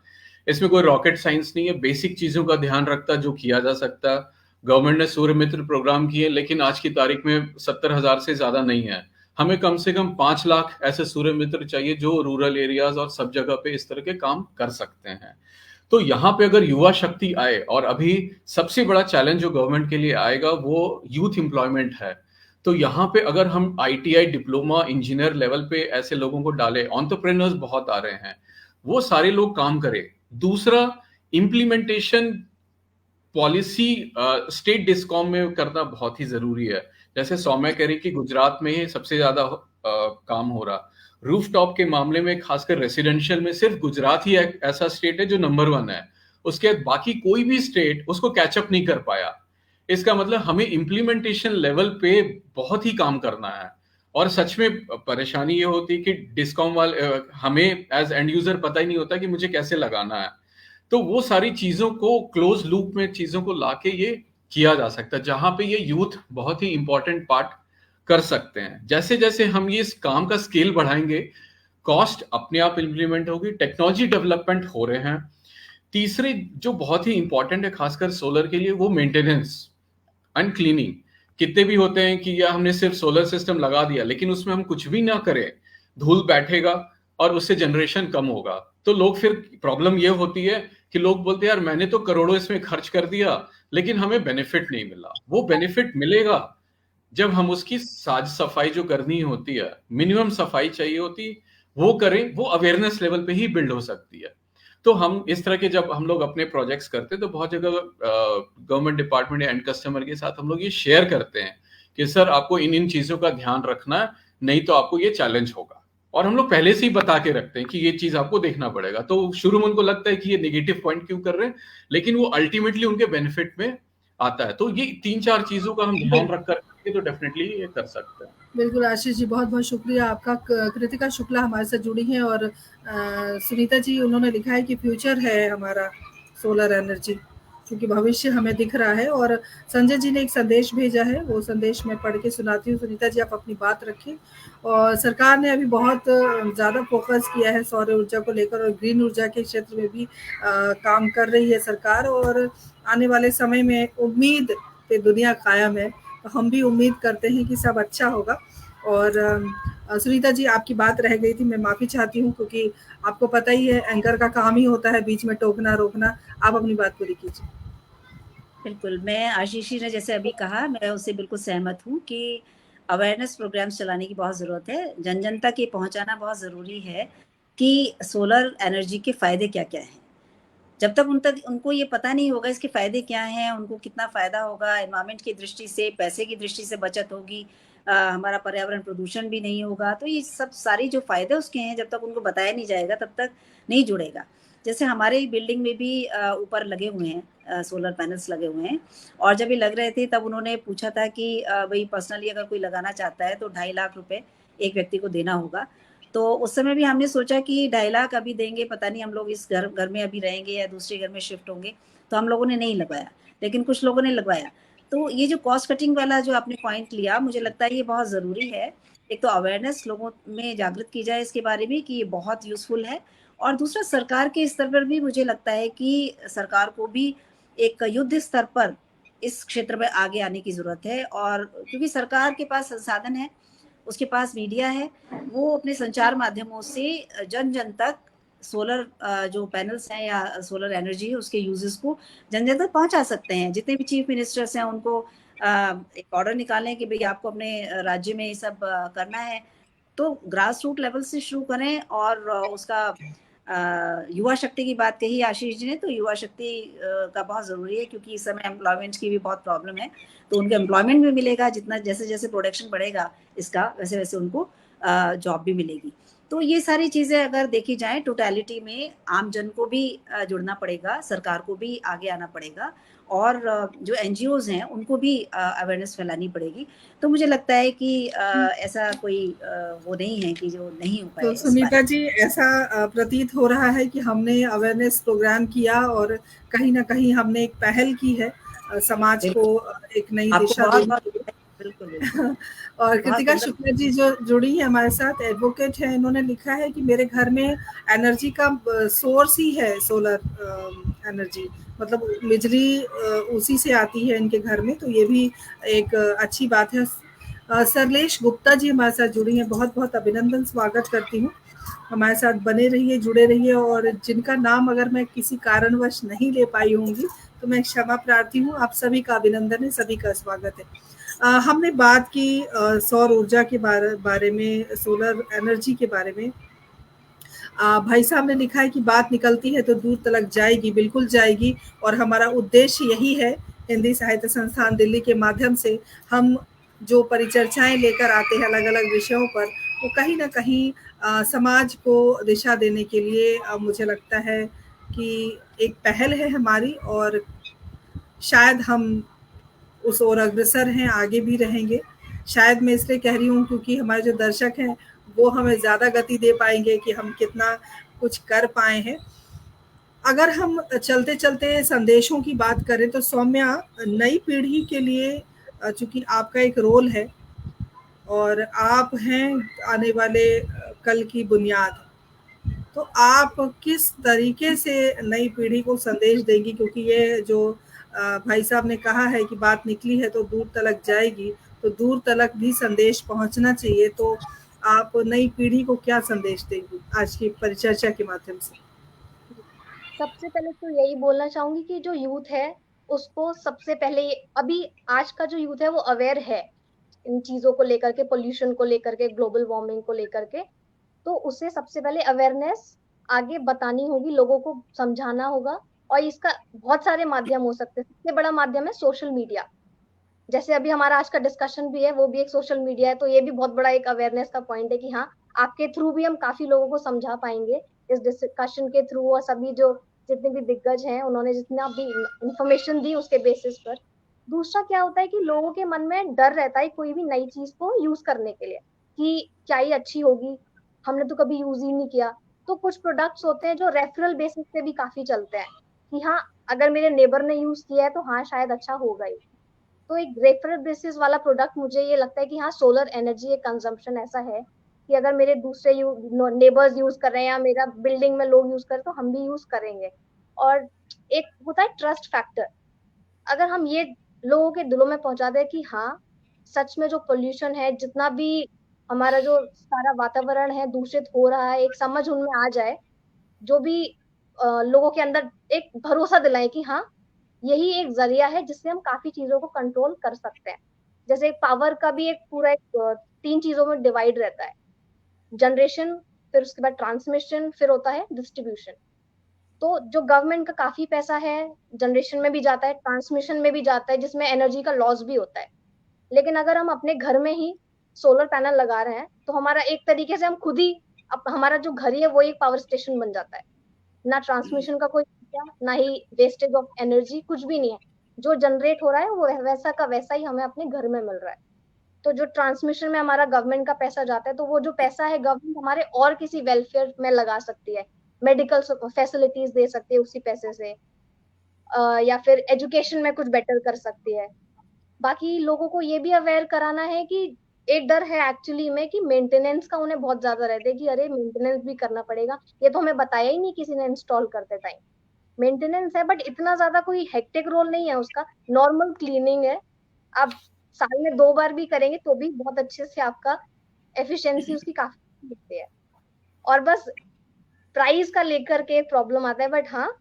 इसमें कोई रॉकेट साइंस नहीं है, बेसिक चीज़ों का ध्यान रखता जो किया जा सकता है। गवर्नमेंट ने सूर्य मित्र प्रोग्राम किए, लेकिन आज की तारीख में 70,000 से ज़्यादा नहीं है। हमें कम से कम 5 लाख ऐसे सूर्य मित्र चाहिए जो रूरल एरियाज और सब जगह पे इस तरह के काम कर सकते हैं। तो यहाँ पे अगर युवा शक्ति आए, और अभी सबसे बड़ा चैलेंज जो गवर्नमेंट के लिए आएगा वो यूथ एम्प्लॉयमेंट है। तो यहाँ पे अगर हम ITI डिप्लोमा इंजीनियर लेवल पे ऐसे लोगों को डालें, एंटरप्रेन्योर्स बहुत आ रहे हैं, वो सारे लोग काम करें। दूसरा, इम्प्लीमेंटेशन पॉलिसी स्टेट डिस्कॉम में करना बहुत ही जरूरी है। जैसे सौम्या कह रही कि गुजरात में ही सबसे ज्यादा काम हो रहा। रूफटॉप के मामले में खासकर रेसिडेंशियल में सिर्फ गुजरात ही एक ऐसा स्टेट है जो नंबर 1 है। उसके बाद बाकी कोई भी स्टेट उसको कैचअप नहीं कर पाया। इसका मतलब हमें इम्प्लीमेंटेशन लेवल पे बहुत ही काम करना है। और सच में परेशानी ये होती है कि डिस्कॉम वाले हमें एज एंड यूजर पता ही नहीं होता कि मुझे कैसे लगाना है। तो वो सारी चीजों को क्लोज लूप में चीजों को लाके ये किया जा सकता है, जहां पे ये यूथ बहुत ही इंपॉर्टेंट पार्ट कर सकते हैं। जैसे जैसे हम ये इस काम का स्केल बढ़ाएंगे, कॉस्ट अपने आप इंप्लीमेंट होगी, टेक्नोलॉजी डेवलपमेंट हो रहे हैं। तीसरे जो बहुत ही इंपॉर्टेंट है खासकर सोलर के लिए, वो मेंटेनेंस एंड क्लीनिंग। कितने भी होते हैं कि या हमने सिर्फ सोलर सिस्टम लगा दिया लेकिन उसमें हम कुछ भी ना करें, धूल बैठेगा और उससे जनरेशन कम होगा। तो लोग फिर प्रॉब्लम ये होती है कि लोग बोलते हैं यार मैंने तो करोड़ों इसमें खर्च कर दिया लेकिन हमें बेनिफिट नहीं मिला। वो बेनिफिट मिलेगा जब हम उसकी साज सफाई जो करनी होती है, मिनिमम सफाई चाहिए होती, वो करें। वो अवेयरनेस लेवल पे ही बिल्ड हो सकती है। तो हम इस तरह के जब हम लोग अपने प्रोजेक्ट्स करते हैं तो बहुत जगह गवर्नमेंट डिपार्टमेंट या एंड कस्टमर के साथ हम लोग ये शेयर करते हैं कि सर आपको इन इन चीजों का ध्यान रखना है, नहीं तो आपको ये चैलेंज होगा। और हम लोग पहले से ही बता के रखते हैं कि ये चीज आपको देखना पड़ेगा। तो शुरू में उनको लगता है कि ये नेगेटिव पॉइंट क्यों कर रहे हैं, लेकिन वो अल्टीमेटली उनके बेनिफिट में आता है। तो ये 3-4 चीजों का हम ध्यान रख कर तो डेफिनेटली ये कर सकते हैं। बिल्कुल आशीष जी, बहुत बहुत शुक्रिया आपका। कृतिका शुक्ला हमारे साथ जुड़ी हैं और सुनीता जी उन्होंने लिखा है कि फ्यूचर है हमारा सोलर एनर्जी, क्योंकि भविष्य हमें दिख रहा है। और संजय जी ने एक संदेश भेजा है, वो संदेश मैं पढ़ के सुनाती हूँ। सुनीता जी आप अपनी बात रखिए। और सरकार ने अभी बहुत ज़्यादा फोकस किया है सौर ऊर्जा को लेकर, और ग्रीन ऊर्जा के क्षेत्र में भी काम कर रही है सरकार। और आने वाले समय में उम्मीद पे दुनिया कायम है, तो हम भी उम्मीद करते हैं कि सब अच्छा होगा। और सुनीता जी आपकी बात रह गई थी, मैं माफ़ी चाहती हूँ, क्योंकि आपको पता ही है एंकर का काम ही होता है बीच में टोकना रोकना। आप अपनी बात पूरी कीजिए। बिल्कुल, मैं आशीष जी ने जैसे अभी कहा, मैं उससे बिल्कुल सहमत हूँ कि अवेयरनेस प्रोग्राम्स चलाने की बहुत ज़रूरत है। जन जन तक ये पहुँचाना बहुत ज़रूरी है कि सोलर एनर्जी के फ़ायदे क्या-क्या हैं। जब तक उनको ये पता नहीं होगा इसके फ़ायदे क्या हैं, उनको कितना फ़ायदा होगा, एनवायरनमेंट की दृष्टि से, पैसे की दृष्टि से बचत होगी, हमारा पर्यावरण प्रदूषण भी नहीं होगा। तो ये सब सारी जो फ़ायदे उसके हैं, जब तक उनको बताया नहीं जाएगा तब तक नहीं जुड़ेगा। जैसे हमारे बिल्डिंग में भी ऊपर लगे हुए हैं सोलर पैनल्स लगे हुए हैं, और जब ये लग रहे थे तब उन्होंने पूछा था कि भई पर्सनली अगर कोई लगाना चाहता है तो 2.5 लाख रुपए एक व्यक्ति को देना होगा। तो उस समय भी हमने सोचा कि 2.5 लाख अभी देंगे, पता नहीं हम लोग इस घर में अभी रहेंगे या दूसरे घर में शिफ्ट होंगे, तो हम लोगों ने नहीं लगवाया, लेकिन कुछ लोगों ने लगवाया। तो ये जो कॉस्ट कटिंग वाला जो आपने पॉइंट लिया, मुझे लगता है ये बहुत ज़रूरी है। एक तो अवेयरनेस लोगों में जागृत की जाए इसके बारे में कि ये बहुत यूज़फुल है, और दूसरा सरकार के स्तर पर भी मुझे लगता है कि सरकार को भी एक युद्ध स्तर पर इस क्षेत्र में आगे आने की ज़रूरत है। और क्योंकि सरकार के पास संसाधन है, उसके पास मीडिया है, वो अपने संचार माध्यमों से जन जन तक सोलर जो पैनल्स हैं या सोलर एनर्जी है उसके यूजेस को जन जन तक पहुंचा सकते हैं। जितने भी चीफ मिनिस्टर्स हैं उनको एक ऑर्डर निकालें कि भाई आपको अपने राज्य में ये सब करना है, तो ग्रास रूट लेवल से शुरू करें। और उसका युवा शक्ति की बात कही आशीष जी ने, तो युवा शक्ति का बहुत ज़रूरी है, क्योंकि इस समय एम्प्लॉयमेंट की भी बहुत प्रॉब्लम है। तो उनको एम्प्लॉयमेंट भी मिलेगा, जितना जैसे जैसे प्रोडक्शन बढ़ेगा इसका, वैसे वैसे उनको जॉब भी मिलेगी। तो ये सारी चीज़ें अगर देखी जाए टोटलिटी में आम जन को भी जुड़ना पड़ेगा, सरकार को भी आगे आना पड़ेगा और जो एनजीओज़ हैं उनको भी अवेयरनेस फैलानी पड़ेगी। तो मुझे लगता है कि ऐसा कोई वो नहीं है कि जो नहीं हो पाए तो इस सुनीता बारे जी, ऐसा प्रतीत हो रहा है कि हमने अवेयरनेस प्रोग्राम किया और कहीं न कहीं हमने एक पहल की है समाज में। को बिल्कुल, एक नई आपको दिशा देने बहुत-बहुत के लिए। बिल्कुल, बिल्कुल। और बहुत कृतिका सुंदर शुक्ला जी जो जुड़ी हैं हमारे साथ, एडवोकेट हैं, इन्होंने लिखा है कि मेरे घर में एनर्जी का सोर्स ही है सोलर एनर्जी, मतलब बिजली उसी से आती है इनके घर में, तो ये भी एक अच्छी बात है। सरलेश गुप्ता जी हमारे साथ जुड़ी हैं, बहुत-बहुत अभिनंदन, स्वागत करती हूँ। हमारे साथ बने रहिए, जुड़े रहिए और जिनका नाम अगर मैं किसी कारणवश नहीं ले पाई होंगी, तो मैं क्षमा प्रार्थी हूँ। आप सभी का अभिनंदन है, सभी का स्वागत है। हमने बात की सौर ऊर्जा के बारे में, सोलर एनर्जी के बारे में। भाई साहब ने लिखा है कि बात निकलती है तो दूर तलक जाएगी, बिल्कुल जाएगी और हमारा उद्देश्य यही है, हिंदी साहित्य संस्थान दिल्ली के माध्यम से हम जो परिचर्चाएं लेकर आते हैं अलग अलग विषयों पर, वो कहीं ना कहीं समाज को दिशा देने के लिए मुझे लगता है कि एक पहल है हमारी और शायद हम उस ओर अग्रसर हैं, आगे भी रहेंगे। शायद मैं इसलिए कह रही हूँ क्योंकि हमारे जो दर्शक हैं वो हमें ज़्यादा गति दे पाएंगे कि हम कितना कुछ कर पाए हैं। अगर हम चलते चलते संदेशों की बात करें तो सौम्या, नई पीढ़ी के लिए चूंकि आपका एक रोल है और आप हैं आने वाले कल की बुनियाद, तो आप किस तरीके से नई पीढ़ी को संदेश देंगी, क्योंकि ये जो भाई साहब ने कहा है कि बात निकली है तो दूर तलक जाएगी, तो दूर तलक भी संदेश पहुंचना चाहिए, तो आप नई पीढ़ी को क्या संदेश देंगी आज की परिचर्चा के माध्यम से? सबसे पहले तो यही बोलना चाहूंगी कि जो यूथ है उसको सबसे पहले अभी आज का जो यूथ है वो अवेयर है इन चीजों को लेकर के, पोल्यूशन को लेकर के, ग्लोबल वार्मिंग को लेकर के। तो उसे सबसे पहले अवेयरनेस आगे बतानी होगी, लोगों को समझाना होगा। और इसका बहुत सारे माध्यम हो सकते हैं। सबसे बड़ा माध्यम है सोशल मीडिया। जैसे अभी हमारा आज का डिस्कशन भी है, वो भी एक सोशल मीडिया है, तो ये भी बहुत बड़ा एक अवेयरनेस का पॉइंट है कि हाँ, आपके थ्रू भी हम काफी लोगों को समझा पाएंगे इस डिस्कशन के थ्रू। और सभी जो जितने भी दिग्गज हैं उन्होंने जितना भी इंफॉर्मेशन दी उसके बेसिस पर। दूसरा क्या होता है कि लोगों के मन में डर रहता है कोई भी नई चीज को यूज करने के लिए कि क्या ये अच्छी होगी, हमने तो कभी यूज ही नहीं किया। तो कुछ प्रोडक्ट्स होते हैं जो रेफरल बेसिस पे भी काफी चलते हैं कि हाँ, अगर मेरे नेबर ने यूज किया है तो हाँ शायद अच्छा होगा ही। तो एक रेफरल बेसिस वाला प्रोडक्ट मुझे ये लगता है कि हाँ, सोलर एनर्जी एक कंजम्पशन ऐसा है कि अगर मेरे दूसरे नेबर्स यूज कर रहे हैं या मेरा बिल्डिंग में लोग यूज कर रहे हैं तो हम भी यूज करेंगे। और एक होता है ट्रस्ट फैक्टर। अगर हम ये लोगों के दिलों में पहुंचा दें कि हाँ, सच में जो पोल्यूशन है, जितना भी हमारा जो सारा वातावरण है दूषित हो रहा है, एक समझ उनमें आ जाए, जो भी लोगों के अंदर एक भरोसा दिलाए कि हाँ, यही एक जरिया है जिससे हम काफी चीजों को कंट्रोल कर सकते हैं। जैसे पावर का भी एक पूरा एक 3 चीजों में डिवाइड रहता है। जनरेशन, फिर उसके बाद ट्रांसमिशन, फिर होता है डिस्ट्रीब्यूशन। तो जो गवर्नमेंट का काफी पैसा है जनरेशन में भी जाता है, ट्रांसमिशन में भी जाता है, जिसमें एनर्जी का लॉस भी होता है। लेकिन अगर हम अपने घर में ही सोलर पैनल लगा रहे हैं तो हमारा एक तरीके से हम खुद ही हमारा जो घर ही है वो एक पावर स्टेशन बन जाता है। ना ट्रांसमिशन का कोई खर्चा, ना ही वेस्टेज ऑफ एनर्जी, कुछ भी नहीं है। जो जनरेट हो रहा है वो वैसा का वैसा ही हमें अपने घर में मिल रहा है। तो जो ट्रांसमिशन में हमारा गवर्नमेंट का पैसा जाता है, तो वो जो पैसा है गवर्नमेंट हमारे और किसी वेलफेयर में लगा सकती है, मेडिकल फैसिलिटीज दे सकती है उसी पैसे से, या फिर एजुकेशन में कुछ बेटर कर सकती है। बाकी लोगों को ये भी अवेयर कराना है कि एक डर है एक्चुअली में कि मेंटेनेंस का उन्हें बहुत ज्यादा रहता है कि अरे मेंटेनेंस भी करना पड़ेगा, ये तो हमें बताया ही नहीं किसी ने इंस्टॉल करते टाइम। मेंटेनेंस है बट इतना ज्यादा कोई हेक्टिक रोल नहीं है उसका, नॉर्मल क्लीनिंग है। आप साल में 2 बार भी करेंगे तो भी बहुत अच्छे से आपका एफिशिएंसी उसकी काफी दिखती है। और बस प्राइस का लेकर के प्रॉब्लम आता है, बट हाँ,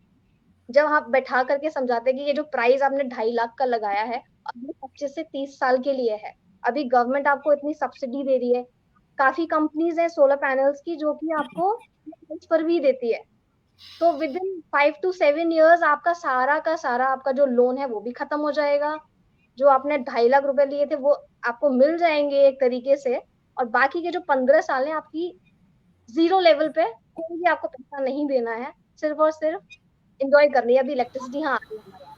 जब आप बैठा करके समझाते हैं कि ये जो प्राइस आपने 2.5 लाख का लगाया है, अभी 25 से 30 साल के लिए है, अभी गवर्नमेंट आपको इतनी सब्सिडी दे रही है। काफी कंपनीज है सोलर पैनल्स की जो कि आपको पर भी देती है। तो विद इन 5 to 7 years आपका सारा का सारा आपका जो लोन है वो भी खत्म हो जाएगा। जो आपने 2.5 लाख रुपए लिए थे वो आपको मिल जाएंगे एक तरीके से। और बाकी के जो 15 साल हैं आपकी 0 लेवल पे, कोई भी आपको पैसा नहीं देना है, सिर्फ और सिर्फ एंजॉय करनी है। अभी इलेक्ट्रिसिटी हाँ आ रही है हमारे यहाँ।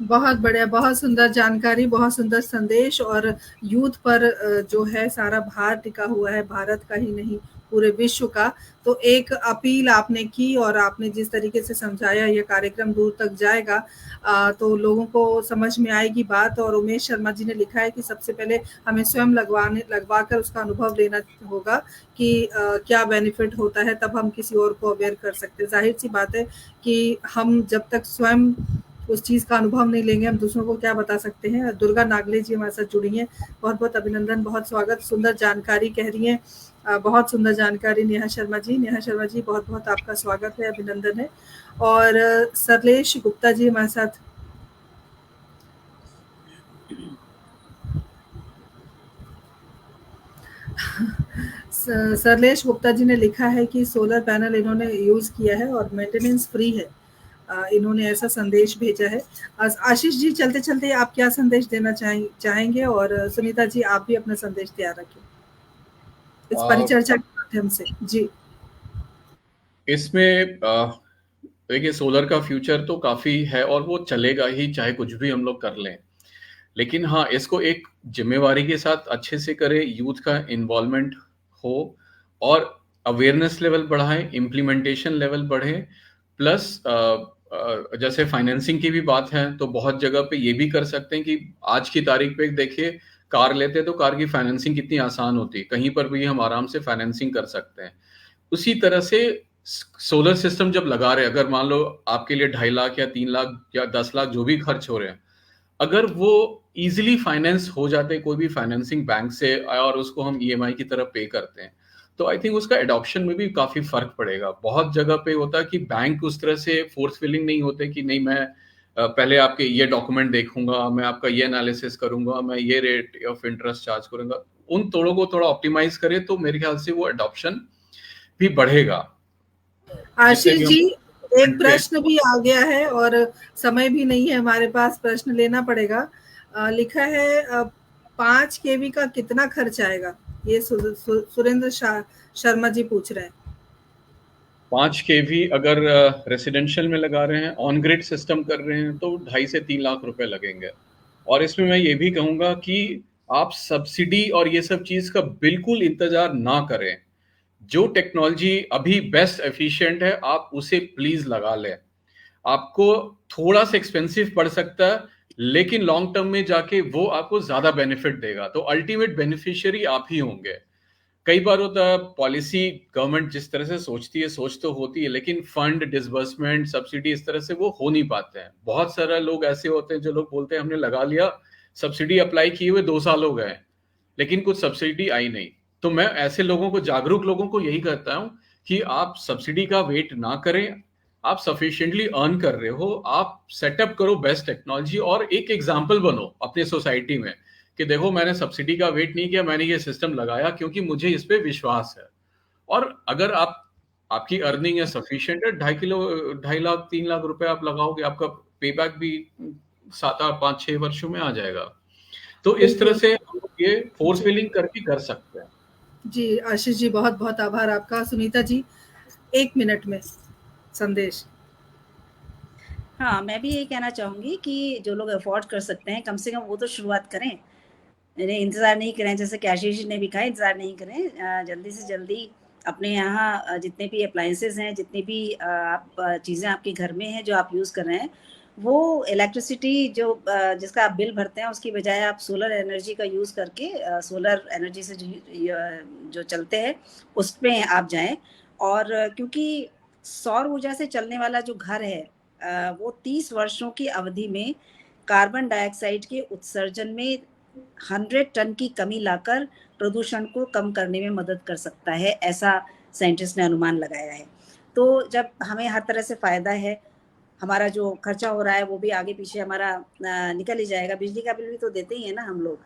बहुत बढ़िया, बहुत सुंदर जानकारी, बहुत सुंदर संदेश। और यूथ पर जो है सारा भार टिका हुआ है, भारत का ही नहीं पूरे विश्व का। तो एक अपील आपने की और आपने जिस तरीके से समझाया, ये कार्यक्रम दूर तक जाएगा, तो लोगों को समझ में आएगी बात। और उमेश शर्मा जी ने लिखा है कि सबसे पहले हमें स्वयं लगवा कर उसका अनुभव लेना होगा कि क्या बेनिफिट होता है, तब हम किसी और को अवेयर कर सकते हैं। जाहिर सी बात है कि हम जब तक स्वयं उस चीज़ का अनुभव नहीं लेंगे, हम दूसरों को क्या बता सकते हैं। दुर्गा नागले जी हमारे साथ जुड़ी हैं, बहुत बहुत अभिनंदन, बहुत स्वागत। सुंदर जानकारी कह रही हैं, बहुत सुंदर जानकारी। नेहा शर्मा जी बहुत बहुत आपका स्वागत है, अभिनंदन है। और सरलेश गुप्ता जी हमारे साथ। सरलेश गुप्ता जी ने लिखा है कि सोलर पैनल इन्होंने यूज किया है और मेंटेनेंस फ्री है। इन्होंने ऐसा संदेश भेजा है। आशीष जी, चलते चलते आप क्या संदेश देना चाहेंगे? और सुनीता जी, आप भी अपना संदेश तैयार रखें इस परिचर्चा के माध्यम से। जी, इसमें देखिए, सोलर का फ्यूचर तो काफी है और वो चलेगा ही, चाहे कुछ भी हम लोग कर लें। लेकिन हाँ, इसको एक जिम्मेवारी के साथ अच्छे से करें, यूथ का इन्वॉल्वमेंट हो और अवेयरनेस लेवल बढ़ाएं, इम्प्लीमेंटेशन लेवल बढ़े। प्लस जैसे फाइनेंसिंग की भी बात है, तो बहुत जगह पे ये भी कर सकते हैं कि आज की तारीख पे देखिए, कार लेते तो कार की फाइनेंसिंग कितनी आसान होती है, कहीं पर भी हम आराम से फाइनेंसिंग कर सकते हैं। उसी तरह से सोलर सिस्टम जब लगा रहे हैं, अगर मान लो आपके लिए 2.5 लाख या 3 लाख या 10 लाख जो भी खर्च हो रहे हैं, अगर वो इजीली फाइनेंस हो जाते कोई भी फाइनेंसिंग बैंक से और उसको हम ईएमआई की तरह पे करते हैं, तो आई थिंक उसका एडॉप्शन में भी काफी फर्क पड़ेगा। बहुत जगह पे होता है कि बैंक उस तरह से फोर्स फिलिंग नहीं होते कि नहीं, मैं पहले आपके ये डॉक्यूमेंट देखूंगा, मैं आपका ये एनालिसिस करूंगा, मैं ये रेट ऑफ इंटरेस्ट चार्ज करूंगा। उन तोड़ों को थोड़ा ऑप्टिमाइज करे तो मेरे ख्याल से वो एडॉप्शन भी बढ़ेगा। आशीष जी, एक प्रश्न भी आ गया है और समय भी नहीं है हमारे पास, प्रश्न लेना पड़ेगा। लिखा है 5 केवी का कितना खर्च आएगा? ये सुरेंद्र शर्मा जी पूछ रहे हैं। 5 केवी अगर रेसिडेंशियल में लगा रहे हैं, ऑन ग्रिड सिस्टम कर रहे हैं, तो 2.5 से 3 लाख रुपए लगेंगे। और इसमें मैं ये भी कहूंगा कि आप सब्सिडी और ये सब चीज का बिल्कुल इंतजार ना करें। जो टेक्नोलॉजी अभी बेस्ट एफिशिएंट है, आप उसे प्लीज लगा लें। आपको थोड़ा सा एक्सपेंसिव पड़ सकता है, लेकिन लॉन्ग टर्म में जाके वो आपको ज्यादा बेनिफिट देगा। तो अल्टीमेट बेनिफिशियरी आप ही होंगे। कई बार होता है, पॉलिसी गवर्नमेंट जिस तरह से सोचती है, सोच तो होती है, लेकिन फंड डिसबर्समेंट सब्सिडी इस तरह से वो हो नहीं पाते हैं। बहुत सारे लोग ऐसे होते हैं जो लोग बोलते हैं हमने लगा लिया, सब्सिडी अप्लाई किए हुए 2 साल हो गए, लेकिन कुछ सब्सिडी आई नहीं। तो मैं ऐसे लोगों को, जागरूक लोगों को यही कहता हूं कि आप सब्सिडी का वेट ना करें। आप सफिशिएंटली अर्न कर रहे हो, आप सेटअप करो बेस्ट टेक्नोलॉजी और एक एग्जाम्पल बनो अपने सोसाइटी में कि देखो, मैंने सब्सिडी का वेट नहीं किया, मैंने ये सिस्टम लगाया क्योंकि मुझे इस पे विश्वास है। और अगर आपकी अर्निंग है सफिशिएंट है, 2.5 लाख 3 लाख रुपए आप लगाओगे, आपका पे बैक भी 7 8 5 6 वर्षों में आ जाएगा। तो इस तरह से ये फोर्स फिलिंग करके कर सकते हैं। जी आशीष जी, बहुत बहुत आभार आपका। सुनीता जी, 1 मिनट में संदेश। हाँ, मैं भी यही कहना चाहूंगी कि जो लोग अफोर्ड कर सकते हैं, कम से कम वो तो शुरुआत करें, इंतजार नहीं करें। जैसे कि आशीष ने भी कहा, इंतजार नहीं करें, जल्दी से जल्दी अपने यहाँ जितने भी अप्लायंसेज हैं, जितनी भी आप चीज़ें आपके घर में हैं जो आप यूज़ कर रहे हैं, वो इलेक्ट्रिसिटी जो जिसका आप बिल भरते हैं, उसकी बजाय आप सोलर एनर्जी का यूज़ करके, सोलर एनर्जी से जो चलते हैं उस पर आप जाएं। और क्योंकि सौर ऊर्जा से चलने वाला जो घर है, वो 30 वर्षों की अवधि में कार्बन डाइऑक्साइड के उत्सर्जन में 100 टन की कमी लाकर प्रदूषण को कम करने में मदद कर सकता है, ऐसा साइंटिस्ट ने अनुमान लगाया है। तो जब हमें हर तरह से फायदा है, हमारा जो खर्चा हो रहा है वो भी आगे पीछे हमारा निकल ही जाएगा। बिजली का बिल भी तो देते ही है ना हम लोग,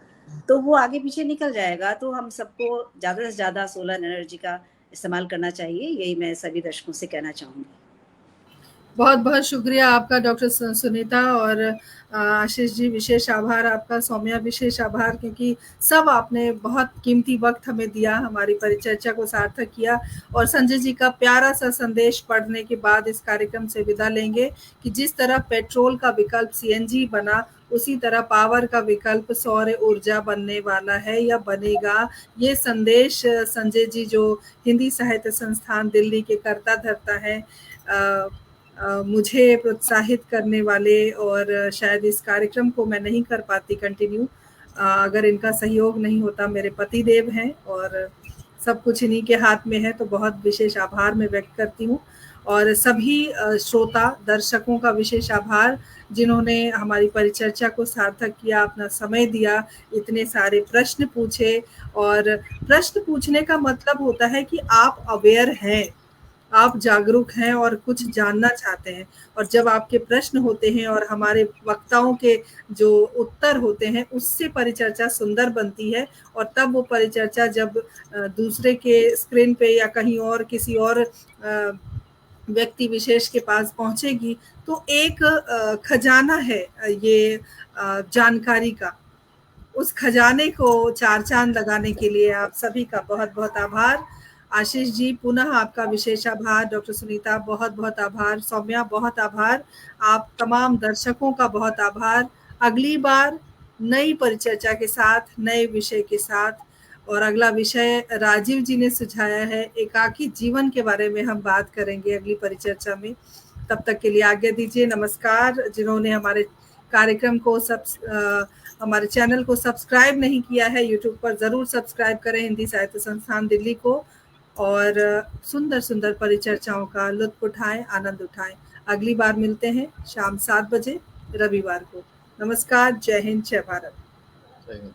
तो वो आगे पीछे निकल जाएगा। तो हम सबको ज़्यादा से ज़्यादा सोलर एनर्जी का इस्तेमाल करना चाहिए, यही मैं सभी दर्शकों से कहना चाहूँगी। बहुत बहुत शुक्रिया आपका डॉक्टर सुनीता, और आशीष जी विशेष आभार आपका, सौम्या विशेष आभार, क्योंकि सब आपने बहुत कीमती वक्त हमें दिया, हमारी परिचर्चा को सार्थक किया। और संजय जी का प्यारा सा संदेश पढ़ने के बाद इस कार्यक्रम से विदा लेंगे कि जिस तरह पेट्रोल का विकल्प सीएनजी बना, उसी तरह पावर का विकल्प सौर ऊर्जा बनने वाला है या बनेगा। ये संदेश संजय जी जो हिंदी साहित्य संस्थान दिल्ली के कर्ता धर्ता हैं, मुझे प्रोत्साहित करने वाले, और शायद इस कार्यक्रम को मैं नहीं कर पाती कंटिन्यू अगर इनका सहयोग नहीं होता। मेरे पति देव हैं और सब कुछ इन्हीं के हाथ में है, तो बहुत विशेष आभार मैं व्यक्त करती हूँ। और सभी श्रोता दर्शकों का विशेष आभार जिन्होंने हमारी परिचर्चा को सार्थक किया, अपना समय दिया, इतने सारे प्रश्न पूछे। और प्रश्न पूछने का मतलब होता है कि आप अवेयर हैं, आप जागरूक हैं और कुछ जानना चाहते हैं। और जब आपके प्रश्न होते हैं और हमारे वक्ताओं के जो उत्तर होते हैं, उससे परिचर्चा सुंदर बनती है। और तब वो परिचर्चा जब दूसरे के स्क्रीन पे या कहीं और किसी और व्यक्ति विशेष के पास पहुंचेगी, तो एक खजाना है ये जानकारी का। उस खजाने को चार चांद लगाने के लिए आप सभी का बहुत बहुत आभार। आशीष जी पुनः आपका विशेष आभार, डॉक्टर सुनीता बहुत बहुत आभार, सौम्या बहुत आभार, आप तमाम दर्शकों का बहुत आभार। अगली बार नई परिचर्चा के साथ, नए विषय के साथ, और अगला विषय राजीव जी ने सुझाया है, एकाकी जीवन के बारे में हम बात करेंगे अगली परिचर्चा में। तब तक के लिए आज्ञा दीजिए, नमस्कार। जिन्होंने हमारे कार्यक्रम को हमारे चैनल को सब्सक्राइब नहीं किया है यूट्यूब पर, जरूर सब्सक्राइब करें हिंदी साहित्य संस्थान दिल्ली को, और सुंदर सुंदर परिचर्चाओं का लुत्फ उठाएं, आनंद उठाएं। अगली बार मिलते हैं शाम 7 बजे रविवार को। नमस्कार, जय हिंद, जय भारत।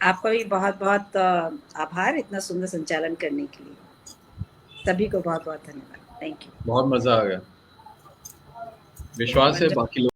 आपका भी बहुत बहुत आभार इतना सुंदर संचालन करने के लिए। सभी को बहुत बहुत धन्यवाद। Thank you. बहुत मजा आ गया। विश्वास है बाकी लोग